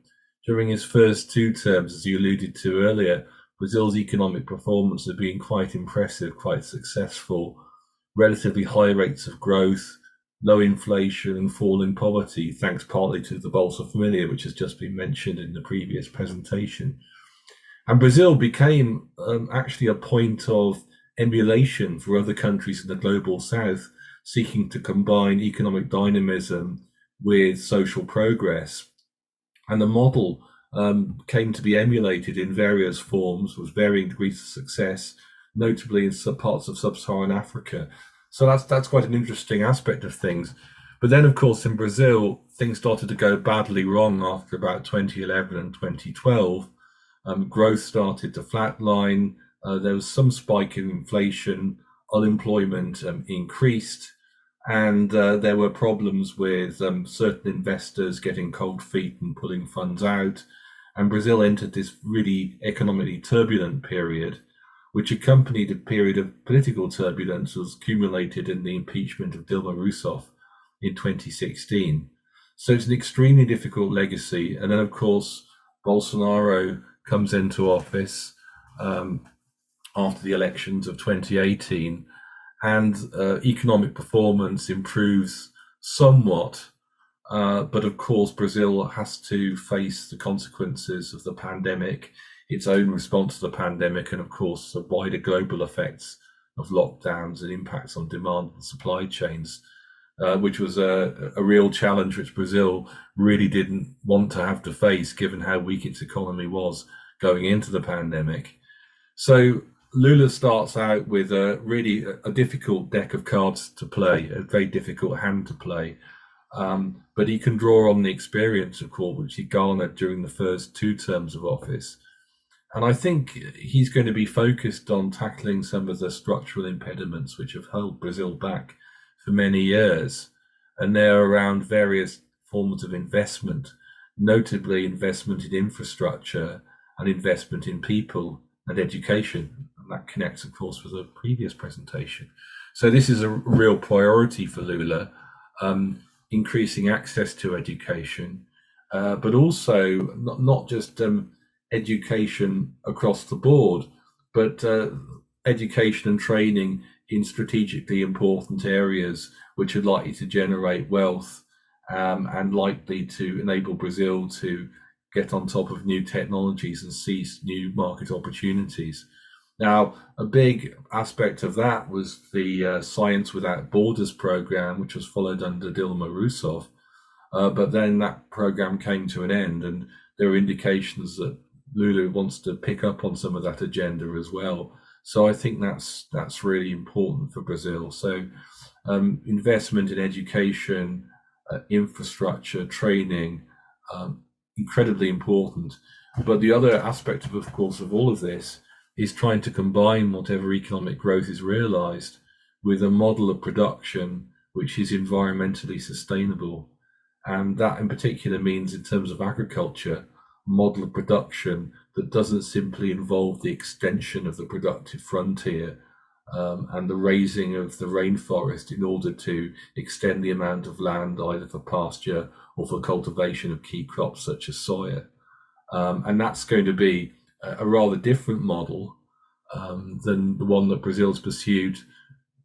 During his first two terms, as you alluded to earlier, Brazil's economic performance has been quite impressive, quite successful, relatively high rates of growth, low inflation and falling poverty, thanks partly to the Bolsa Familia, which has just been mentioned in the previous presentation. And Brazil became actually a point of emulation for other countries in the global south, seeking to combine economic dynamism with social progress. And the model came to be emulated in various forms with varying degrees of success, notably in some parts of sub-Saharan Africa. So that's quite an interesting aspect of things. But then, of course, in Brazil, things started to go badly wrong after about 2011 and 2012. Growth started to flatline. There was some spike in inflation, unemployment increased, and there were problems with certain investors getting cold feet and pulling funds out. And Brazil entered this really economically turbulent period, which accompanied a period of political turbulence that was accumulated in the impeachment of Dilma Rousseff in 2016. So it's an extremely difficult legacy. And then, of course, Bolsonaro comes into office after the elections of 2018, and economic performance improves somewhat. But of course, Brazil has to face the consequences of the pandemic, its own response to the pandemic, and of course, the wider global effects of lockdowns and impacts on demand and supply chains, which was a real challenge which Brazil really didn't want to have to face, given how weak its economy was going into the pandemic. So Lula starts out with a really difficult deck of cards to play, a very difficult hand to play. But he can draw on the experience, of course, which he garnered during the first 2 terms of office. And I think he's going to be focused on tackling some of the structural impediments which have held Brazil back for many years. And they're around various forms of investment, notably investment in infrastructure and investment in people and education. And that connects, of course, with the previous presentation. So this is a real priority for Lula, increasing access to education, but also not just education across the board, but education and training in strategically important areas which are likely to generate wealth and likely to enable Brazil to get on top of new technologies and seize new market opportunities. Now, a big aspect of that was the Science Without Borders program, which was followed under Dilma Rousseff. But then that program came to an end, and there are indications that Lula wants to pick up on some of that agenda as well. So I think that's really important for Brazil. So investment in education, infrastructure, training, incredibly important. But the other aspect of course, of all of this is trying to combine whatever economic growth is realized with a model of production which is environmentally sustainable. And that in particular means, in terms of agriculture, a model of production that doesn't simply involve the extension of the productive frontier and the raising of the rainforest in order to extend the amount of land either for pasture or for cultivation of key crops such as soya. And that's going to be a rather different model than the one that Brazil's pursued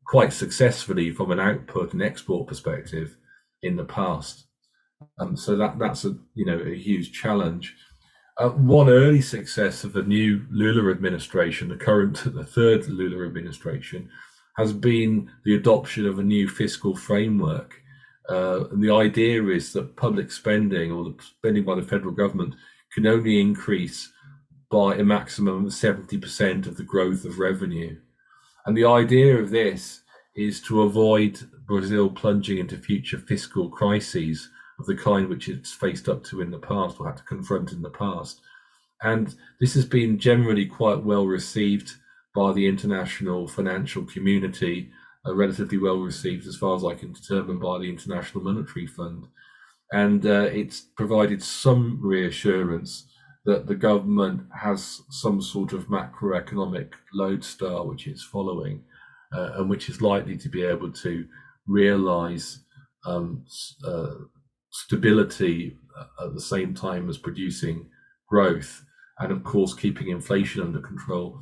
quite successfully from an output and export perspective in the past. So that's a huge challenge. One early success of the new Lula administration, the third Lula administration, has been the adoption of a new fiscal framework. And the idea is that public spending, or the spending by the federal government, can only increase by a maximum of 70% of the growth of revenue. And the idea of this is to avoid Brazil plunging into future fiscal crises of the kind which it's faced up to in the past, or had to confront in the past. And this has been generally quite well received by the international financial community, relatively well received as far as I can determine by the International Monetary Fund. And it's provided some reassurance that the government has some sort of macroeconomic lodestar which it's following, and which is likely to be able to realize stability at the same time as producing growth, and of course keeping inflation under control.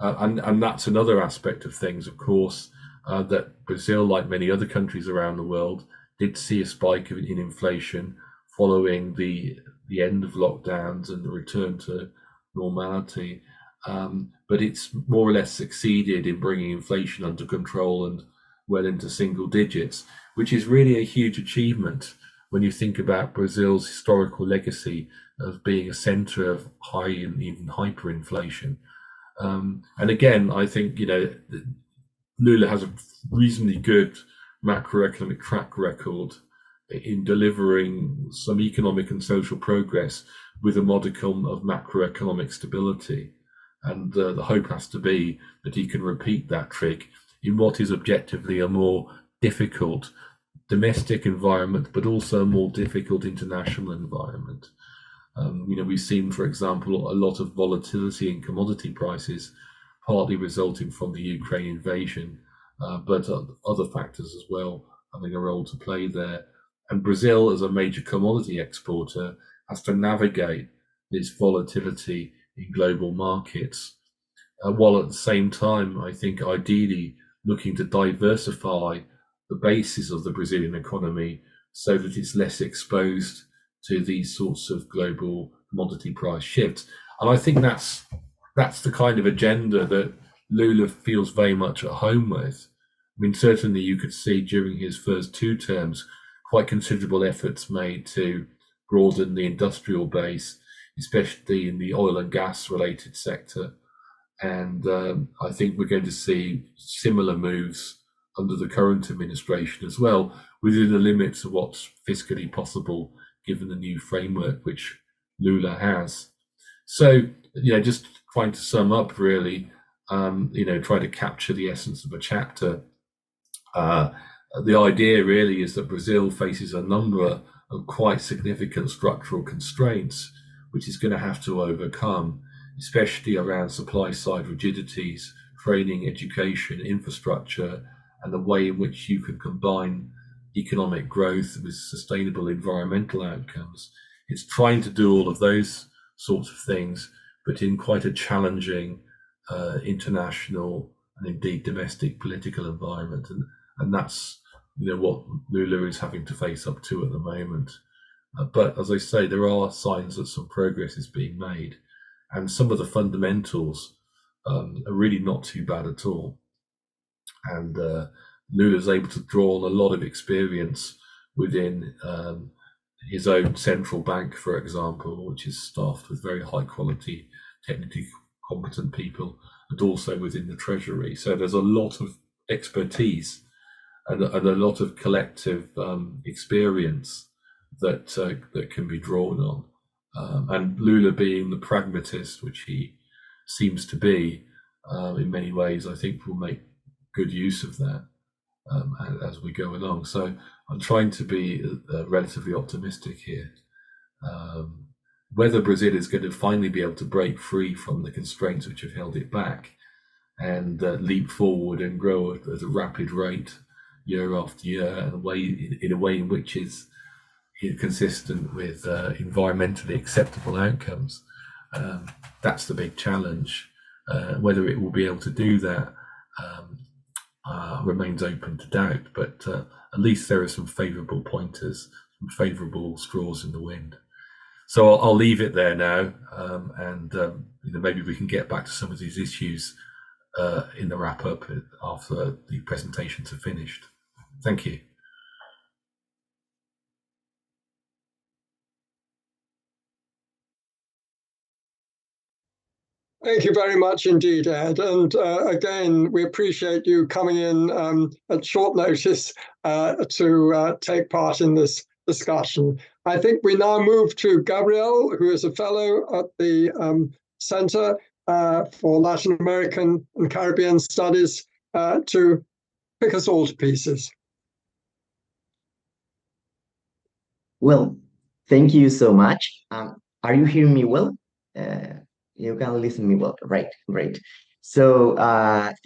And that's another aspect of things, of course. that Brazil, like many other countries around the world, did see a spike in inflation following the end of lockdowns and the return to normality. But it's more or less succeeded in bringing inflation under control and well into single digits, which is really a huge achievement when you think about Brazil's historical legacy of being a center of high and even hyperinflation. And again, I think, Lula has a reasonably good macroeconomic track record in delivering some economic and social progress with a modicum of macroeconomic stability. And the hope has to be that he can repeat that trick in what is objectively a more difficult domestic environment, but also a more difficult international environment. We've seen, for example, a lot of volatility in commodity prices, partly resulting from the Ukraine invasion, but other factors as well having a role to play there. And Brazil, as a major commodity exporter, has to navigate this volatility in global markets, while at the same time, I think, ideally looking to diversify the basis of the Brazilian economy so that it's less exposed to these sorts of global commodity price shifts. And I think that's the kind of agenda that Lula feels very much at home with. I mean, certainly you could see during his first 2 terms quite considerable efforts made to broaden the industrial base, especially in the oil and gas related sector. And I think we're going to see similar moves under the current administration as well, within the limits of what's fiscally possible, given the new framework which Lula has. So, just trying to sum up really, try to capture the essence of a chapter. The idea really is that Brazil faces a number of quite significant structural constraints, which is going to have to overcome, especially around supply side rigidities, training, education, infrastructure, and the way in which you can combine economic growth with sustainable environmental outcomes. It's trying to do all of those sorts of things, but in quite a challenging international and indeed domestic political environment. And that's what Lula is having to face up to at the moment. But as I say, there are signs that some progress is being made, and some of the fundamentals are really not too bad at all. And Lula is able to draw on a lot of experience within his own central bank, for example, which is staffed with very high quality, technically competent people, and also within the Treasury. So there's a lot of expertise and a lot of collective experience that can be drawn on. And Lula, being the pragmatist, which he seems to be in many ways, I think will make good use of that as we go along. So I'm trying to be relatively optimistic here. Whether Brazil is going to finally be able to break free from the constraints which have held it back and leap forward and grow at a rapid rate year after year, in a way in which is consistent with environmentally acceptable outcomes, that's the big challenge. Whether it will be able to do that remains open to doubt, but at least there are some favourable pointers, some favourable straws in the wind. So I'll leave it there now, and maybe we can get back to some of these issues in the wrap up after the presentations are finished. Thank you. Thank you very much indeed, Ed. And again, we appreciate you coming in at short notice to take part in this discussion. I think we now move to Gabriel, who is a fellow at the Center for Latin American and Caribbean Studies, to pick us all to pieces. Well, thank you so much. Are you hearing me well? You can listen me well, right? Great. So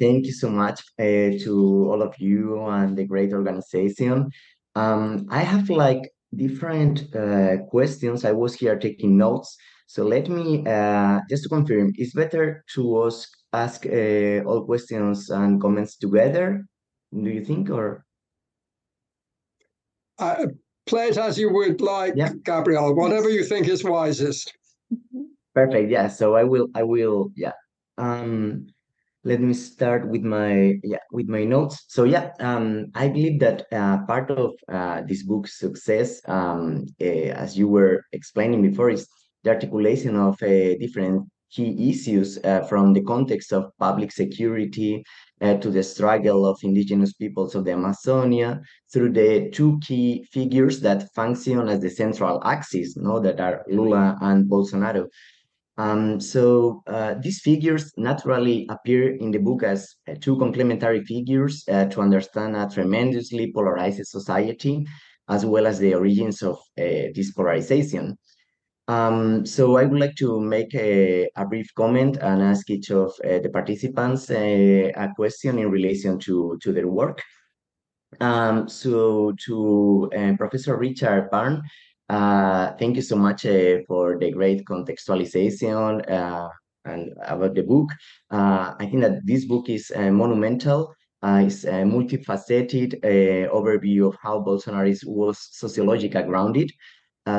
thank you so much to all of you and the great organization. I have like different questions. I was here taking notes. So let me just to confirm, it's better to ask all questions and comments together, do you think, or? Play it as you would like, Yeah. Gabriel, whatever you think is wisest. Perfect. Yeah. So I will. Yeah. Let me start with my notes. So yeah, I believe that part of this book's success, as you were explaining before, is the articulation of different key issues from the context of public security to the struggle of indigenous peoples of the Amazonia, through the two key figures that function as the central axis, that are Lula and Bolsonaro. So these figures naturally appear in the book as two complementary figures to understand a tremendously polarized society, as well as the origins of this polarization. So I would like to make a brief comment and ask each of the participants a question in relation to their work. So to Professor Richard Bourne, thank you so much for the great contextualization and about the book. I think that this book is monumental. It's a multifaceted overview of how Bolsonaro was sociologically grounded.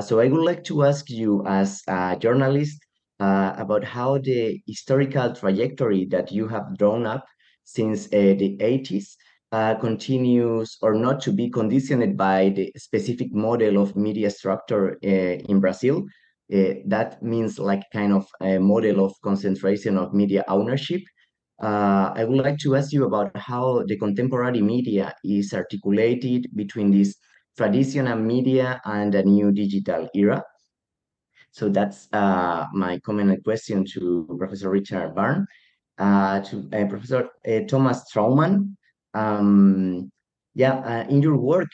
So I would like to ask you, as a journalist, about how the historical trajectory that you have drawn up since the 80s continues or not to be conditioned by the specific model of media structure in Brazil. That means like kind of a model of concentration of media ownership. I would like to ask you about how the contemporary media is articulated between this traditional media and a new digital era. So that's my comment and question to Professor Richard Bourne. To Professor Thomas Traumann. In your work,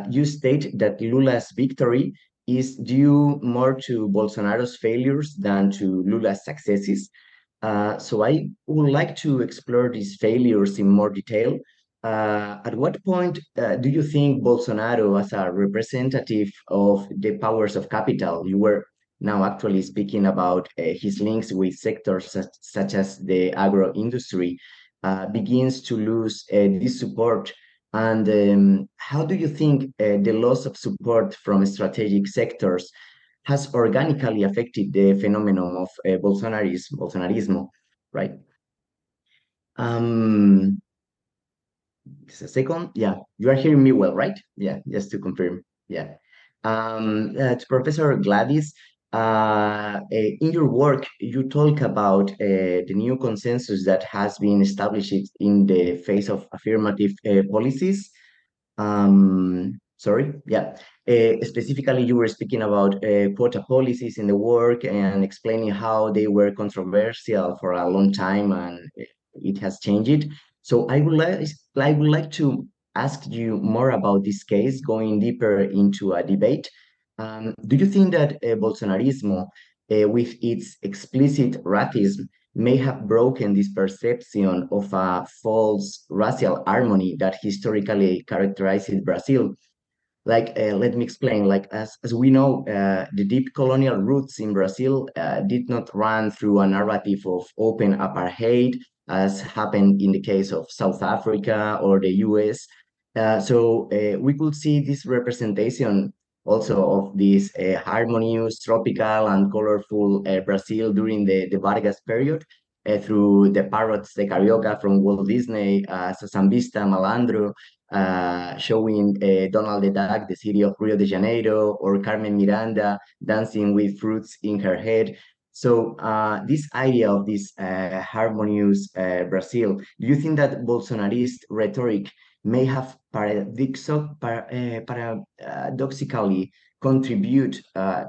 you state that Lula's victory is due more to Bolsonaro's failures than to Lula's successes. So I would like to explore these failures in more detail. At what point do you think Bolsonaro, as a representative of the powers of capital, you were now actually speaking about his links with sectors such as the agro industry, begins to lose this support? And how do you think the loss of support from strategic sectors has organically affected the phenomenon of Bolsonarismo, right? Just a second. Yeah, you are hearing me well, right? Yeah, just to confirm. Yeah. To Professor Gladys, in your work, you talk about the new consensus that has been established in the face of affirmative policies. Specifically, you were speaking about quota policies in the work and explaining how they were controversial for a long time and it has changed. So I would like to ask you more about this case, going deeper into a debate. Do you think that Bolsonarismo, with its explicit racism, may have broken this perception of a false racial harmony that historically characterized Brazil? Let me explain. As we know, the deep colonial roots in Brazil did not run through a narrative of open apartheid, as happened in the case of South Africa or the US. So we could see this representation also of this harmonious, tropical, and colorful Brazil during the Vargas period through the parrots, the carioca from Walt Disney, Sambista, Malandro, showing Donald the Duck, the city of Rio de Janeiro, or Carmen Miranda dancing with fruits in her head. So this idea of this harmonious Brazil, do you think that Bolsonarist rhetoric may have paradoxically contribute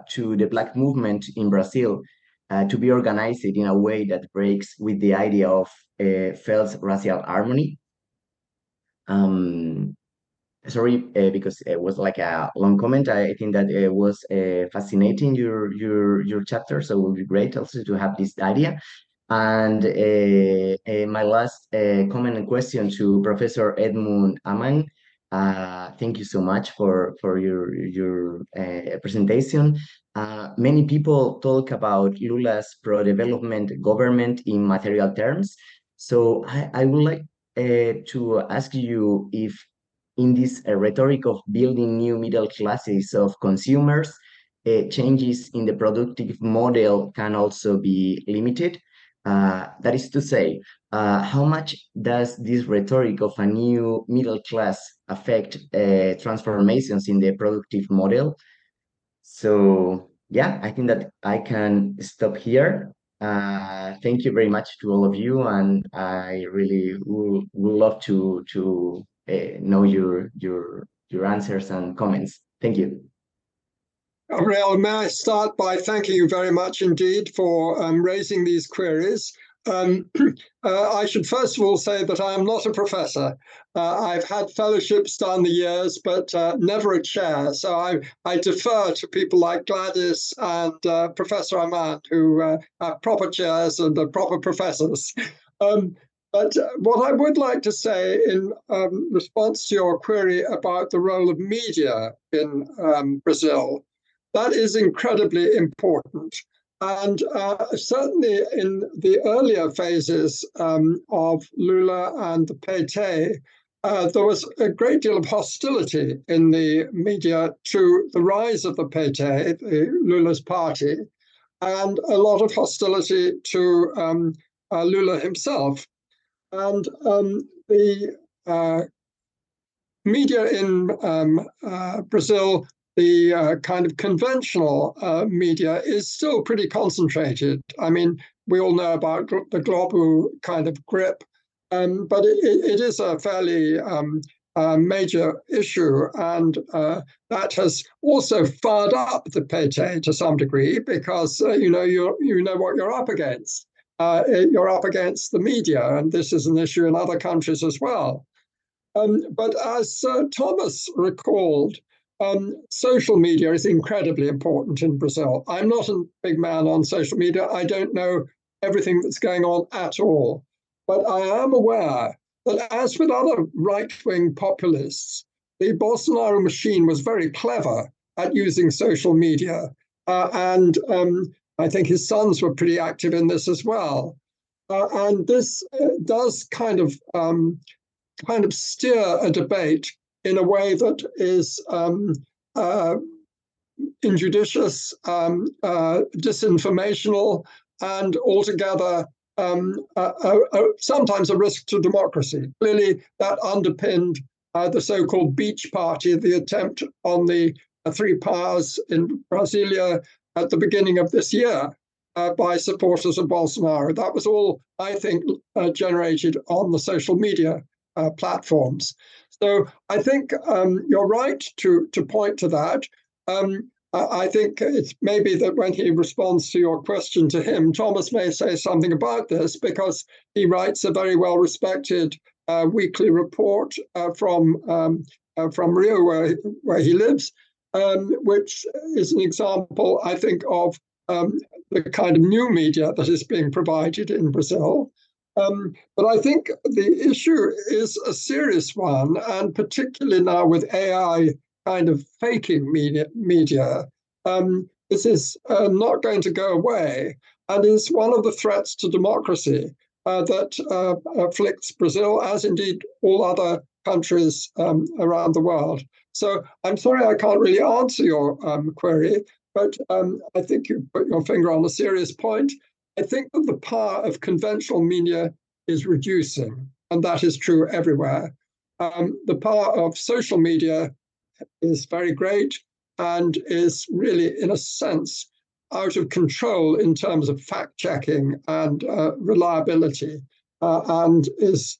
to the Black movement in Brazil to be organized in a way that breaks with the idea of false racial harmony? Sorry, because it was like a long comment. I think that it was fascinating, your chapter, so it would be great also to have this idea. And my last comment and question to Professor Edmund Amang. Thank you so much for your presentation. Many people talk about Lula's pro-development government in material terms. So I would like to ask you if in this rhetoric of building new middle classes of consumers, changes in the productive model can also be limited. That is to say, how much does this rhetoric of a new middle class affect transformations in the productive model? So yeah, I think that I can stop here. Thank you very much to all of you, and I really would love to know your answers and comments. Thank you. Gabriel, may I start by thanking you very much indeed for raising these queries. I should first of all say that I am not a professor. I've had fellowships down the years, but never a chair. So I defer to people like Gladys and Professor Aman, who have proper chairs and are proper professors. But what I would like to say in response to your query about the role of media in Brazil, that is incredibly important. And certainly in the earlier phases of Lula and the PT, there was a great deal of hostility in the media to the rise of the PT, Lula's party, and a lot of hostility to Lula himself. And the media in Brazil, the kind of conventional media, is still pretty concentrated. I mean, we all know about the Globo kind of grip, but it is a fairly major issue, and that has also fired up the PT to some degree, because you know what you're up against. You're up against the media, and this is an issue in other countries as well. But as Thomas recalled, social media is incredibly important in Brazil. I'm not a big man on social media. I don't know everything that's going on at all. But I am aware that, as with other right-wing populists, the Bolsonaro machine was very clever at using social media. And I think his sons were pretty active in this as well. And this does kind of steer a debate in a way that is injudicious, disinformational, and altogether sometimes a risk to democracy. Clearly, that underpinned the so-called Beach Party, the attempt on the three powers in Brasilia at the beginning of this year by supporters of Bolsonaro. That was all, I think, generated on the social media platforms. So I think you're right to point to that. I think it's maybe that when he responds to your question to him, Thomas may say something about this, because he writes a very well-respected weekly report from Rio, where he lives, which is an example, I think, of the kind of new media that is being provided in Brazil. But I think the issue is a serious one, and particularly now with AI kind of faking media, this is not going to go away, and is one of the threats to democracy that afflicts Brazil, as indeed all other countries around the world. So I'm sorry I can't really answer your query, but I think you put your finger on a serious point. I think that the power of conventional media is reducing, and that is true everywhere. The power of social media is very great and is really, in a sense, out of control in terms of fact-checking and reliability, and is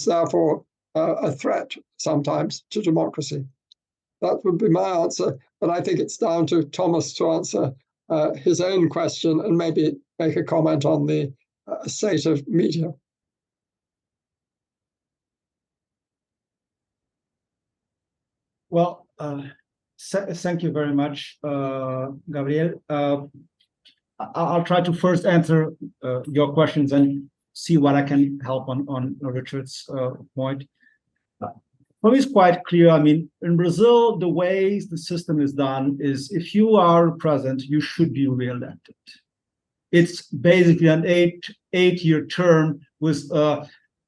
therefore a threat sometimes to democracy. That would be my answer, but I think it's down to Thomas to answer his own question and maybe make a comment on the state of media. Well, thank you very much, Gabriel. I'll try to first answer your questions and see what I can help on Richard's point. For me, it's quite clear. I mean, in Brazil, the way the system is done is, if you are president, you should be re-elected. It's basically an eight-year term with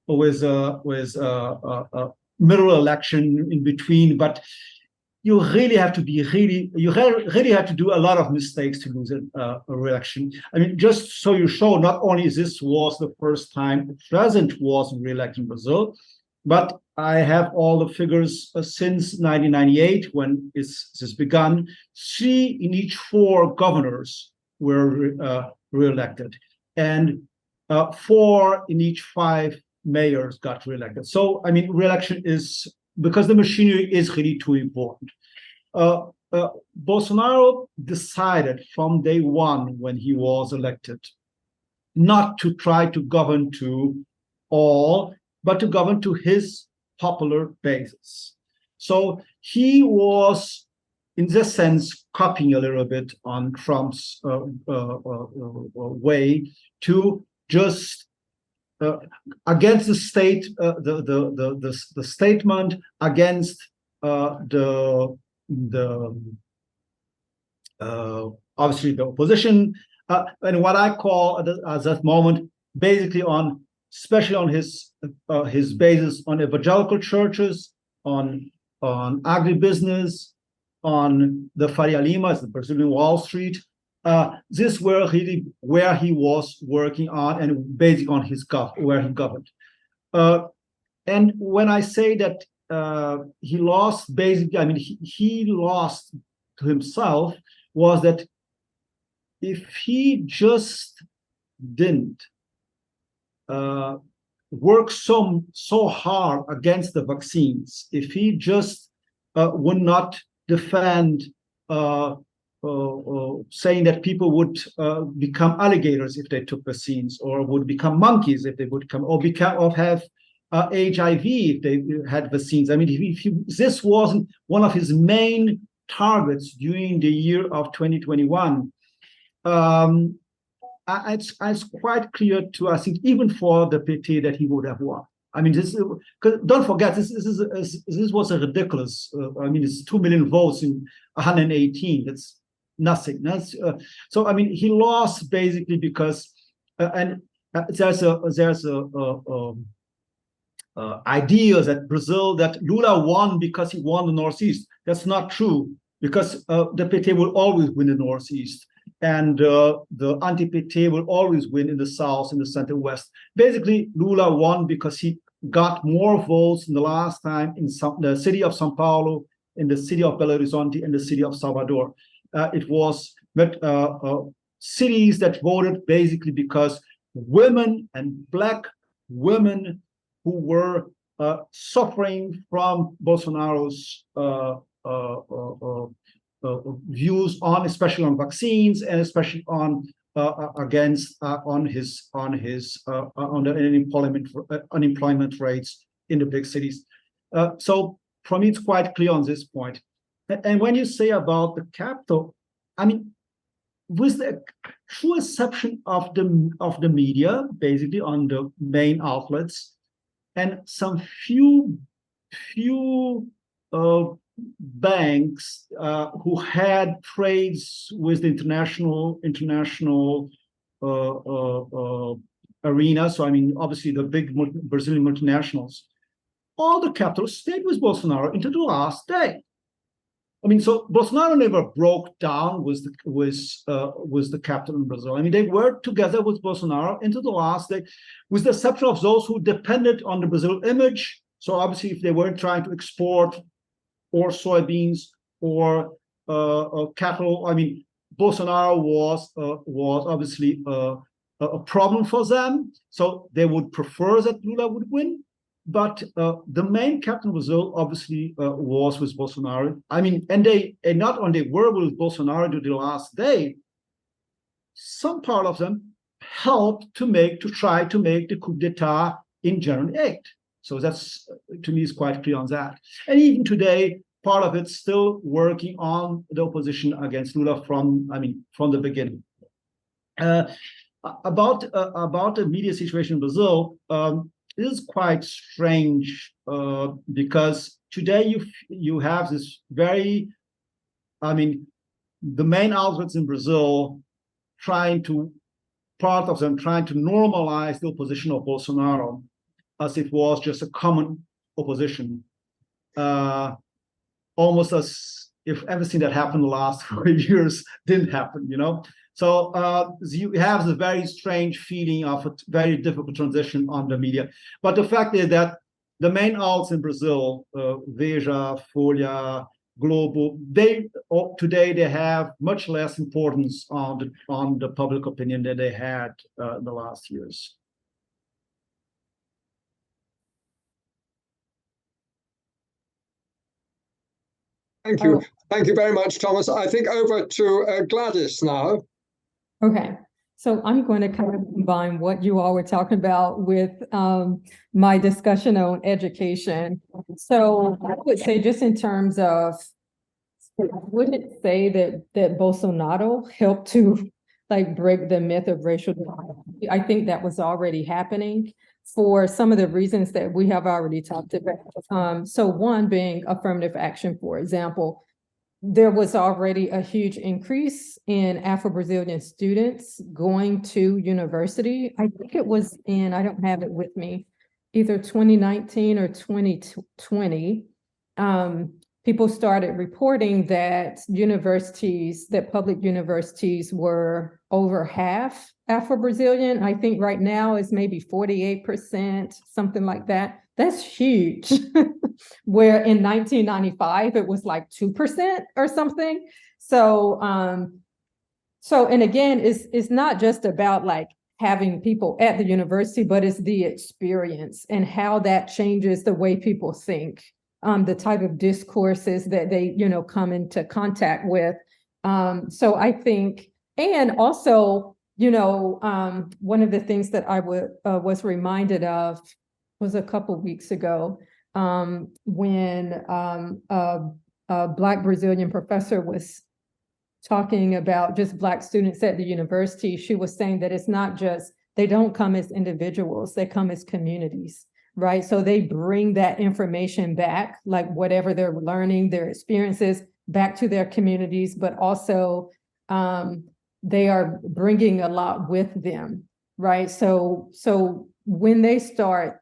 a middle election in between, but you really have to really have to do a lot of mistakes to lose a re-election. I mean, just so you show, not only this was the first time the president was re-elected in Brazil, but I have all the figures since 1998 when this begun. 3 in each 4 governors were re-elected, and 4 in each 5 mayors got re-elected. So, I mean, re-election is, because the machinery is really too important. Bolsonaro decided from day one when he was elected not to try to govern to all, but to govern to his popular basis. So he was, in this sense, copying a little bit on Trump's way to just against the state, the statement against obviously the opposition, and what I call at that moment, basically on, especially on his basis on evangelical churches, on agribusiness, on the Faria Limas, the Brazilian Wall Street. This were really where he was working on, and basically on his where he governed. And when I say that he lost, basically, I mean, he lost to himself, was that if he just didn't work so hard against the vaccines, if he just would not defend saying that people would become alligators if they took vaccines, or would become monkeys if they would come, or have HIV if they had vaccines. I mean, this wasn't one of his main targets during the year of 2021. It's quite clear to, I think, even for the PT, that he would have won. I mean, don't forget, this was a ridiculous. I mean, it's 2 million votes in 118. That's nothing. So I mean, he lost basically because, and there's idea that that Lula won because he won the Northeast. That's not true, because the PT will always win the Northeast, and the anti-PT will always win in the South, in the Center West. Basically, Lula won because he got more votes in the last time in the city of São Paulo, in the city of Belo Horizonte, and the city of Salvador. It was cities that voted basically because women and Black women who were suffering from Bolsonaro's views on, especially on vaccines, and especially on the unemployment rates in the big cities. So for me, it's quite clear on this point. And when you say about the capital, I mean, with the true exception of the media, basically on the main outlets, and some few banks who had trades with the international arena. So I mean, obviously the big Brazilian multinationals, all the capital stayed with Bolsonaro into the last day. I mean, so Bolsonaro never broke down with the capital in Brazil. I mean, they worked together with Bolsonaro into the last day, with the exception of those who depended on the Brazil image. So obviously, if they weren't trying to export or soybeans or cattle, I mean, Bolsonaro was obviously a problem for them. So they would prefer that Lula would win. But the main capital in Brazil obviously was with Bolsonaro. I mean, and not only were with Bolsonaro to the last day, some part of them helped to try to make the coup d'etat in January 8th. So that's, to me, is quite clear on that. And even today, part of it's still working on the opposition against Lula from the beginning. About the media situation in Brazil, it is quite strange because today you have this very, I mean, the main outlets in Brazil part of them trying to normalize the opposition of Bolsonaro. as it was just a common opposition, almost as if everything that happened the last 4 years didn't happen, So you have this very strange feeling of a very difficult transition on the media. But the fact is that the main outlets in Brazil, Veja, Folha, Globo, today they have much less importance on the public opinion than they had in the last years. Thank you. Thank you very much, Thomas. I think over to Gladys now. Okay, so I'm going to kind of combine what you all were talking about with my discussion on education. So I would say, just in terms of, I wouldn't say that Bolsonaro helped to break the myth of racial democracy. I think that was already happening for some of the reasons that we have already talked about. So one being affirmative action, for example. There was already a huge increase in Afro-Brazilian students going to university. I think it was I don't have it with me, either 2019 or 2020. People started reporting that public universities were over half Afro-Brazilian. I think right now is maybe 48%, something like that. That's huge. Where in 1995, it was like 2% or something. So, and again, it's not just about having people at the university, but it's the experience and how that changes the way people think, the type of discourses that they, come into contact with. So I think, and also, one of the things that I was reminded of was a couple weeks ago, when a Black Brazilian professor was talking about just Black students at the university. She was saying that it's not just, they don't come as individuals, they come as communities, right? So they bring that information back, whatever they're learning, their experiences, back to their communities, but also they are bringing a lot with them, right? So when they start,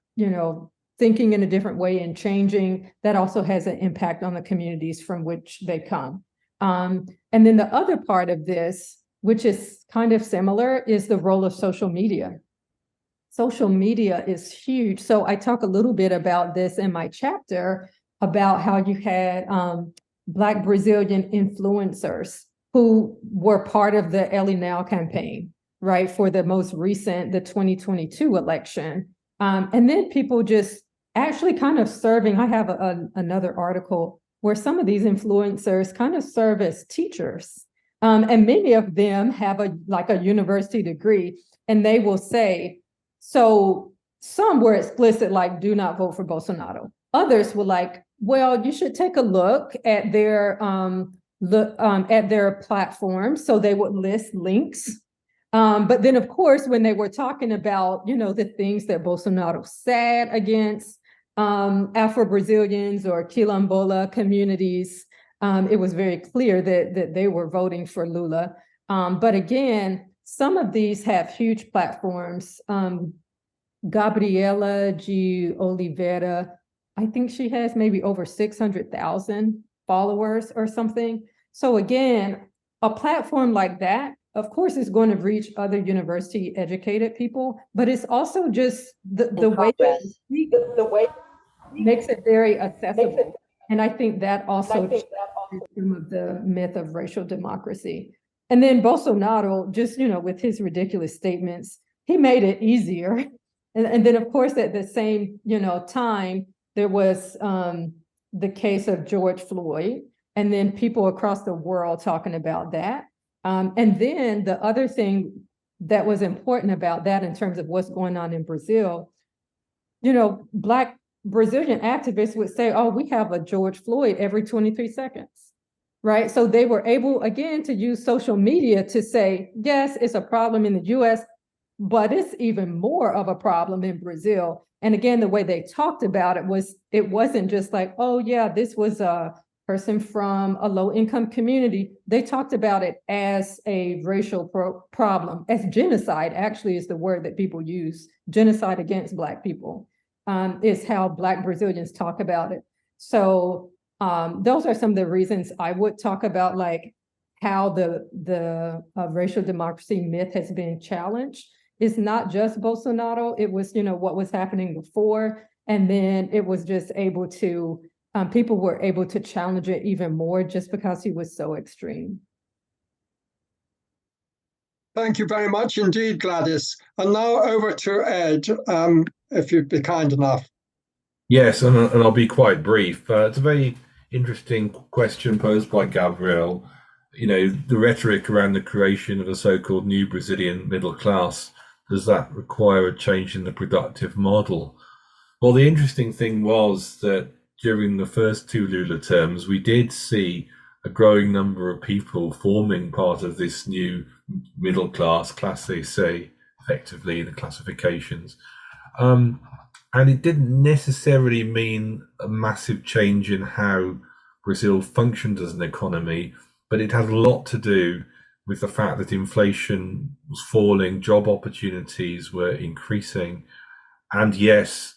thinking in a different way and changing, that also has an impact on the communities from which they come. And then the other part of this, which is kind of similar, is the role of social media. Social media is huge. So I talk a little bit about this in my chapter about how you had Black Brazilian influencers who were part of the Ele Now campaign, right, for the most recent, the 2022 election. And then people just actually kind of serving. I have another article where some of these influencers kind of serve as teachers. And many of them have a university degree, and they will say, so some were explicit, do not vote for Bolsonaro. Others were well, you should take a look at their platform. So they would list links. But then, of course, when they were talking about, the things that Bolsonaro said against Afro-Brazilians or Quilombola communities, it was very clear that they were voting for Lula. But again, some of these have huge platforms. Gabriela de Oliveira, I think she has maybe over 600,000 followers or something. So again, a platform like that, of course, is going to reach other university educated people, but it's also just the way makes it very accessible. And I think that also is some of the myth of racial democracy. And then Bolsonaro, just, with his ridiculous statements, he made it easier. And then, of course, at the same, time, there was the case of George Floyd, and then people across the world talking about that. And then the other thing that was important about that in terms of what's going on in Brazil, Black Brazilian activists would say, oh, we have a George Floyd every 23 seconds, right? So they were able, again, to use social media to say, yes, it's a problem in the US, but it's even more of a problem in Brazil. And again, the way they talked about it wasn't just oh, yeah, this was a person from a low-income community. They talked about it as a racial problem, as genocide actually is the word that people use, genocide against Black people. is how Black Brazilians talk about it. So those are some of the reasons I would talk about, like, how the racial democracy myth has been challenged. It's not just Bolsonaro. It was, what was happening before. And then it was just able to, people were able to challenge it even more just because he was so extreme. Thank you very much indeed, Gladys. And now over to Ed, if you'd be kind enough. Yes, and I'll be quite brief. It's a very interesting question posed by Gabriel. The rhetoric around the creation of a so-called new Brazilian middle class, does that require a change in the productive model? Well, the interesting thing was that during the first two Lula terms, we did see a growing number of people forming part of this new middle class, Classe C, effectively, in the classifications. And it didn't necessarily mean a massive change in how Brazil functioned as an economy, but it had a lot to do with the fact that inflation was falling, job opportunities were increasing, and yes,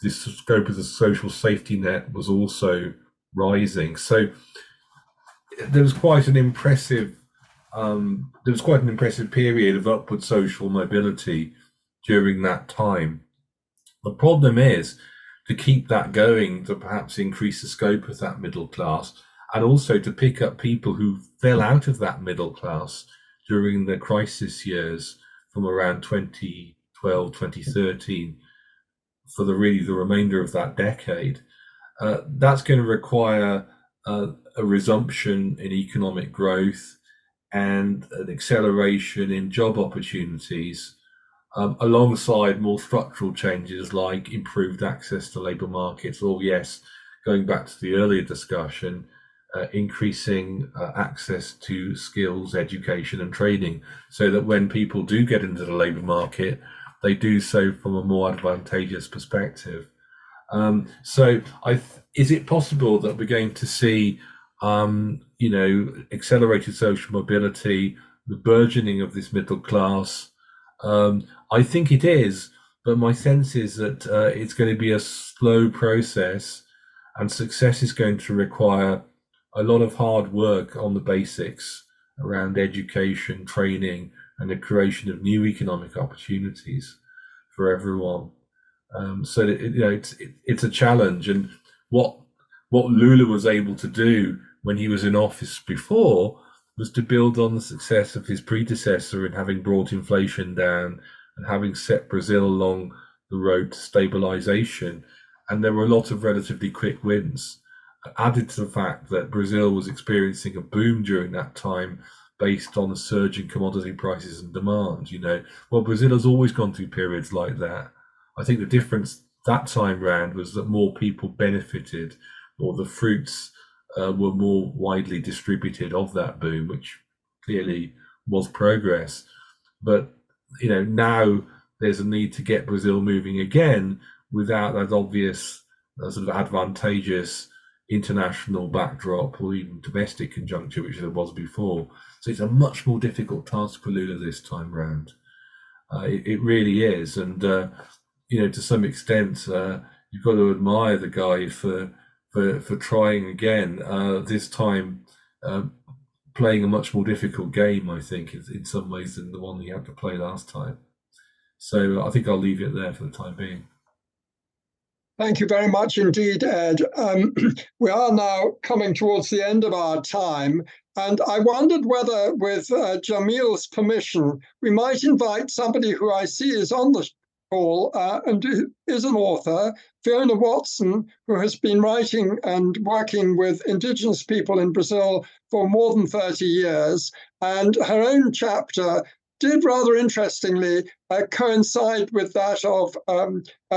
the scope of the social safety net was also rising. So there was quite an impressive period of upward social mobility during that time. The problem is to keep that going, to perhaps increase the scope of that middle class, and also to pick up people who fell out of that middle class during the crisis years from around 2012, 2013, for the remainder of that decade. That's going to require a resumption in economic growth and an acceleration in job opportunities, alongside more structural changes like improved access to labour markets, or yes, going back to the earlier discussion, increasing access to skills, education and training, so that when people do get into the labour market, they do so from a more advantageous perspective. So is it possible that we're going to see accelerated social mobility, the burgeoning of this middle class? I think it is, but my sense is that it's going to be a slow process, and success is going to require a lot of hard work on the basics around education, training, and the creation of new economic opportunities for everyone. So it's a challenge, and what Lula was able to do when he was in office before was to build on the success of his predecessor in having brought inflation down and having set Brazil along the road to stabilization. And there were a lot of relatively quick wins, added to the fact that Brazil was experiencing a boom during that time based on a surge in commodity prices and demand. Well, Brazil has always gone through periods like that. I think the difference that time round was that more people benefited, or the fruits were more widely distributed of that boom, which clearly was progress. But now there's a need to get Brazil moving again without that obvious sort of advantageous international backdrop or even domestic conjuncture, which there was before. So it's a much more difficult task for Lula this time round. It really is, and to some extent, you've got to admire the guy for trying again. This time, playing a much more difficult game, I think, in some ways than the one he had to play last time. So I think I'll leave it there for the time being. Thank you very much indeed, Ed. We are now coming towards the end of our time, and I wondered whether, with Jamille's permission, we might invite somebody who I see is on the call and is an author, Fiona Watson, who has been writing and working with Indigenous people in Brazil for more than 30 years, and her own chapter did rather interestingly coincide with that of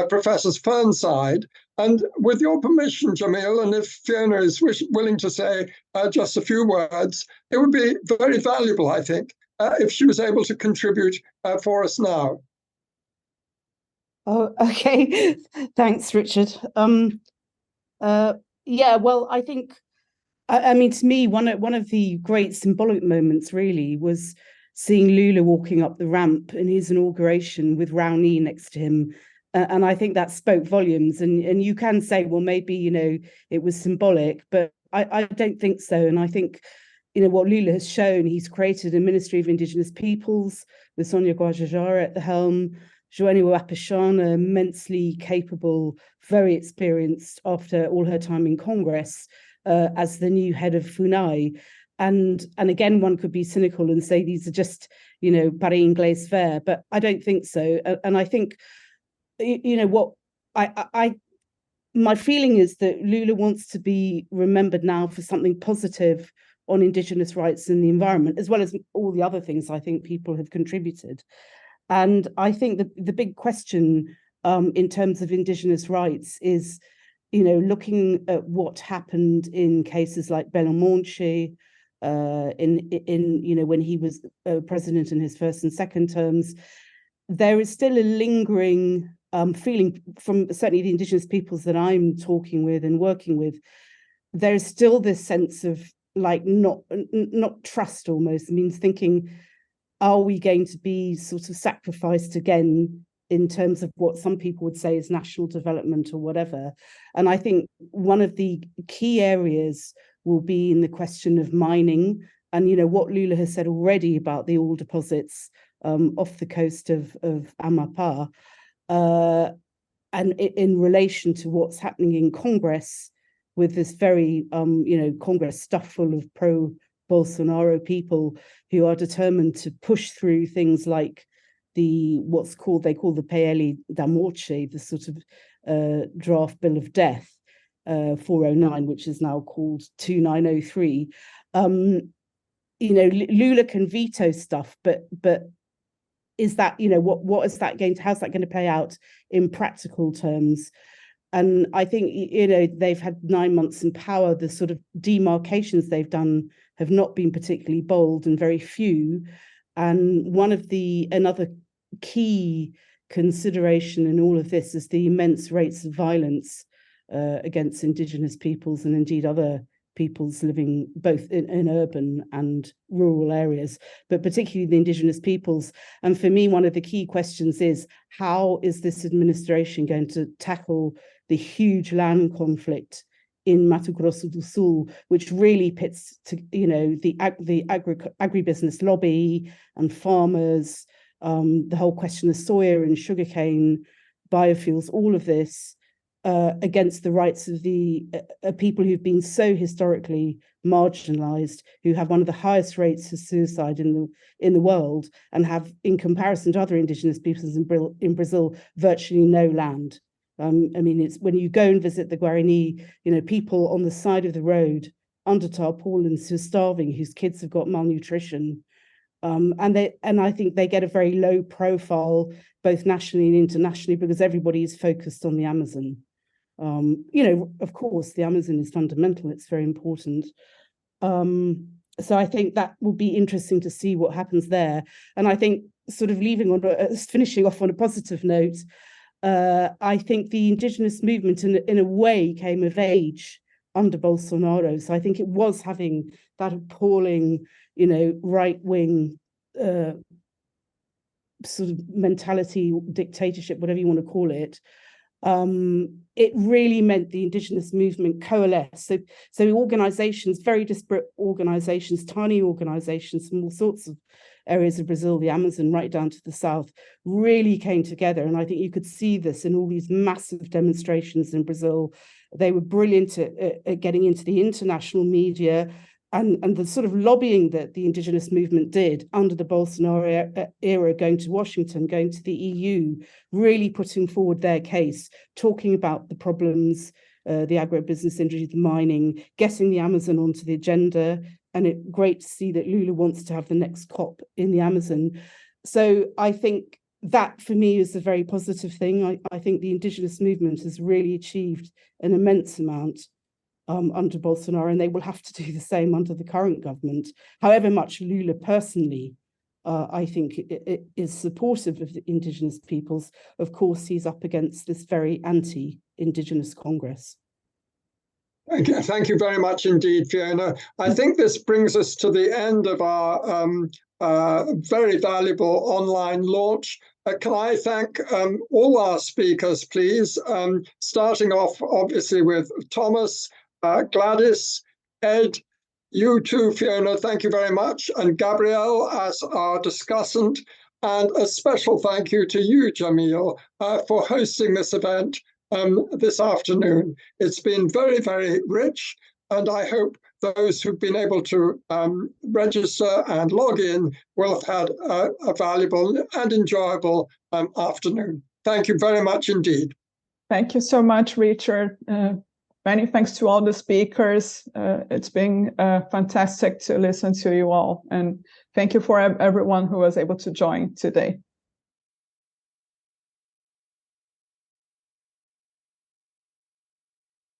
Professor Fernside. And with your permission, Jamille, and if Fiona is willing to say just a few words, it would be very valuable, I think, if she was able to contribute for us now. Oh, okay. Thanks, Richard. Yeah, well, I think, I mean, to me, one of the great symbolic moments really was seeing Lula walking up the ramp in his inauguration with Raoni next to him And I think that spoke volumes. And you can say, well, maybe, you know, it was symbolic, but I don't think so. And I think, you know, what Lula has shown, he's created a Ministry of Indigenous Peoples with Sonia Guajajara at the helm, Joanie Wapichana, immensely capable, very experienced after all her time in Congress, as the new head of FUNAI. And again, one could be cynical and say these are just, you know, Paris Inglés fair, but I don't think so. And I think, you know, what my feeling is that Lula wants to be remembered now for something positive on Indigenous rights and the environment, as well as all the other things I think people have contributed. And I think the big question in terms of Indigenous rights is, you know, looking at what happened in cases like Belamonte, in you know, when he was president in his first and second terms. There is still a lingering feeling from certainly the Indigenous peoples that I'm talking with and working with. There's still this sense of like not trust, almost means thinking, are we going to be sort of sacrificed again in terms of what some people would say is national development or whatever? And I think one of the key areas will be in the question of mining, and you know what Lula has said already about the oil deposits off the coast of Amapá, and in relation to what's happening in Congress with this very, you know, Congress stuffed full of pro-Bolsonaro people who are determined to push through things like they call the PL da Morte, the sort of draft bill of death, 409, which is now called 2903. You know, Lula can veto stuff, but is that, you know, what is that going to, how's that going to play out in practical terms? And I think, you know, they've had 9 months in power. The sort of demarcations they've done have not been particularly bold and very few. And another key consideration in all of this is the immense rates of violence against Indigenous peoples and indeed other peoples living both in urban and rural areas, but particularly the Indigenous peoples. And for me, one of the key questions is, how is this administration going to tackle the huge land conflict in Mato Grosso do Sul, which really pits to, you know, the agribusiness lobby and farmers, the whole question of soya and sugarcane, biofuels, all of this, against the rights of the people who've been so historically marginalized, who have one of the highest rates of suicide in the world, and have, in comparison to other Indigenous peoples in Brazil, virtually no land. I mean, it's when you go and visit the Guarani, you know, people on the side of the road under tarpaulins who are starving, whose kids have got malnutrition. And I think they get a very low profile, both nationally and internationally, because everybody is focused on the Amazon. You know, of course, the Amazon is fundamental. It's very important. So I think that will be interesting to see what happens there. And I think sort of finishing off on a positive note, I think the Indigenous movement in a way came of age under Bolsonaro. So I think it was having that appalling, you know, right-wing sort of mentality, dictatorship, whatever you want to call it. It really meant the Indigenous movement coalesced. So organizations, very disparate organizations, tiny organizations from all sorts of areas of Brazil, the Amazon, right down to the south, really came together. And I think you could see this in all these massive demonstrations in Brazil. They were brilliant at getting into the international media, and the sort of lobbying that the Indigenous movement did under the Bolsonaro era, going to Washington, going to the EU, really putting forward their case, talking about the problems, the agribusiness industry, the mining, getting the Amazon onto the agenda. And it's great to see that Lula wants to have the next COP in the Amazon. So I think that, for me, is a very positive thing. I think the Indigenous movement has really achieved an immense amount under Bolsonaro, and they will have to do the same under the current government. However much Lula personally, I think, it is supportive of the Indigenous peoples, of course, he's up against this very anti-Indigenous Congress. Thank you very much indeed, Fiona. I think this brings us to the end of our very valuable online launch. can I thank all our speakers, please, starting off, obviously, with Thomas, Gladys, Ed, you too, Fiona, thank you very much, and Gabriel as our discussant, and a special thank you to you, Jamille, for hosting this event this afternoon. It's been very, very rich, and I hope those who've been able to register and log in will have had a valuable and enjoyable afternoon. Thank you very much indeed. Thank you so much, Richard. Many thanks to all the speakers. It's been fantastic to listen to you all. And thank you for everyone who was able to join today.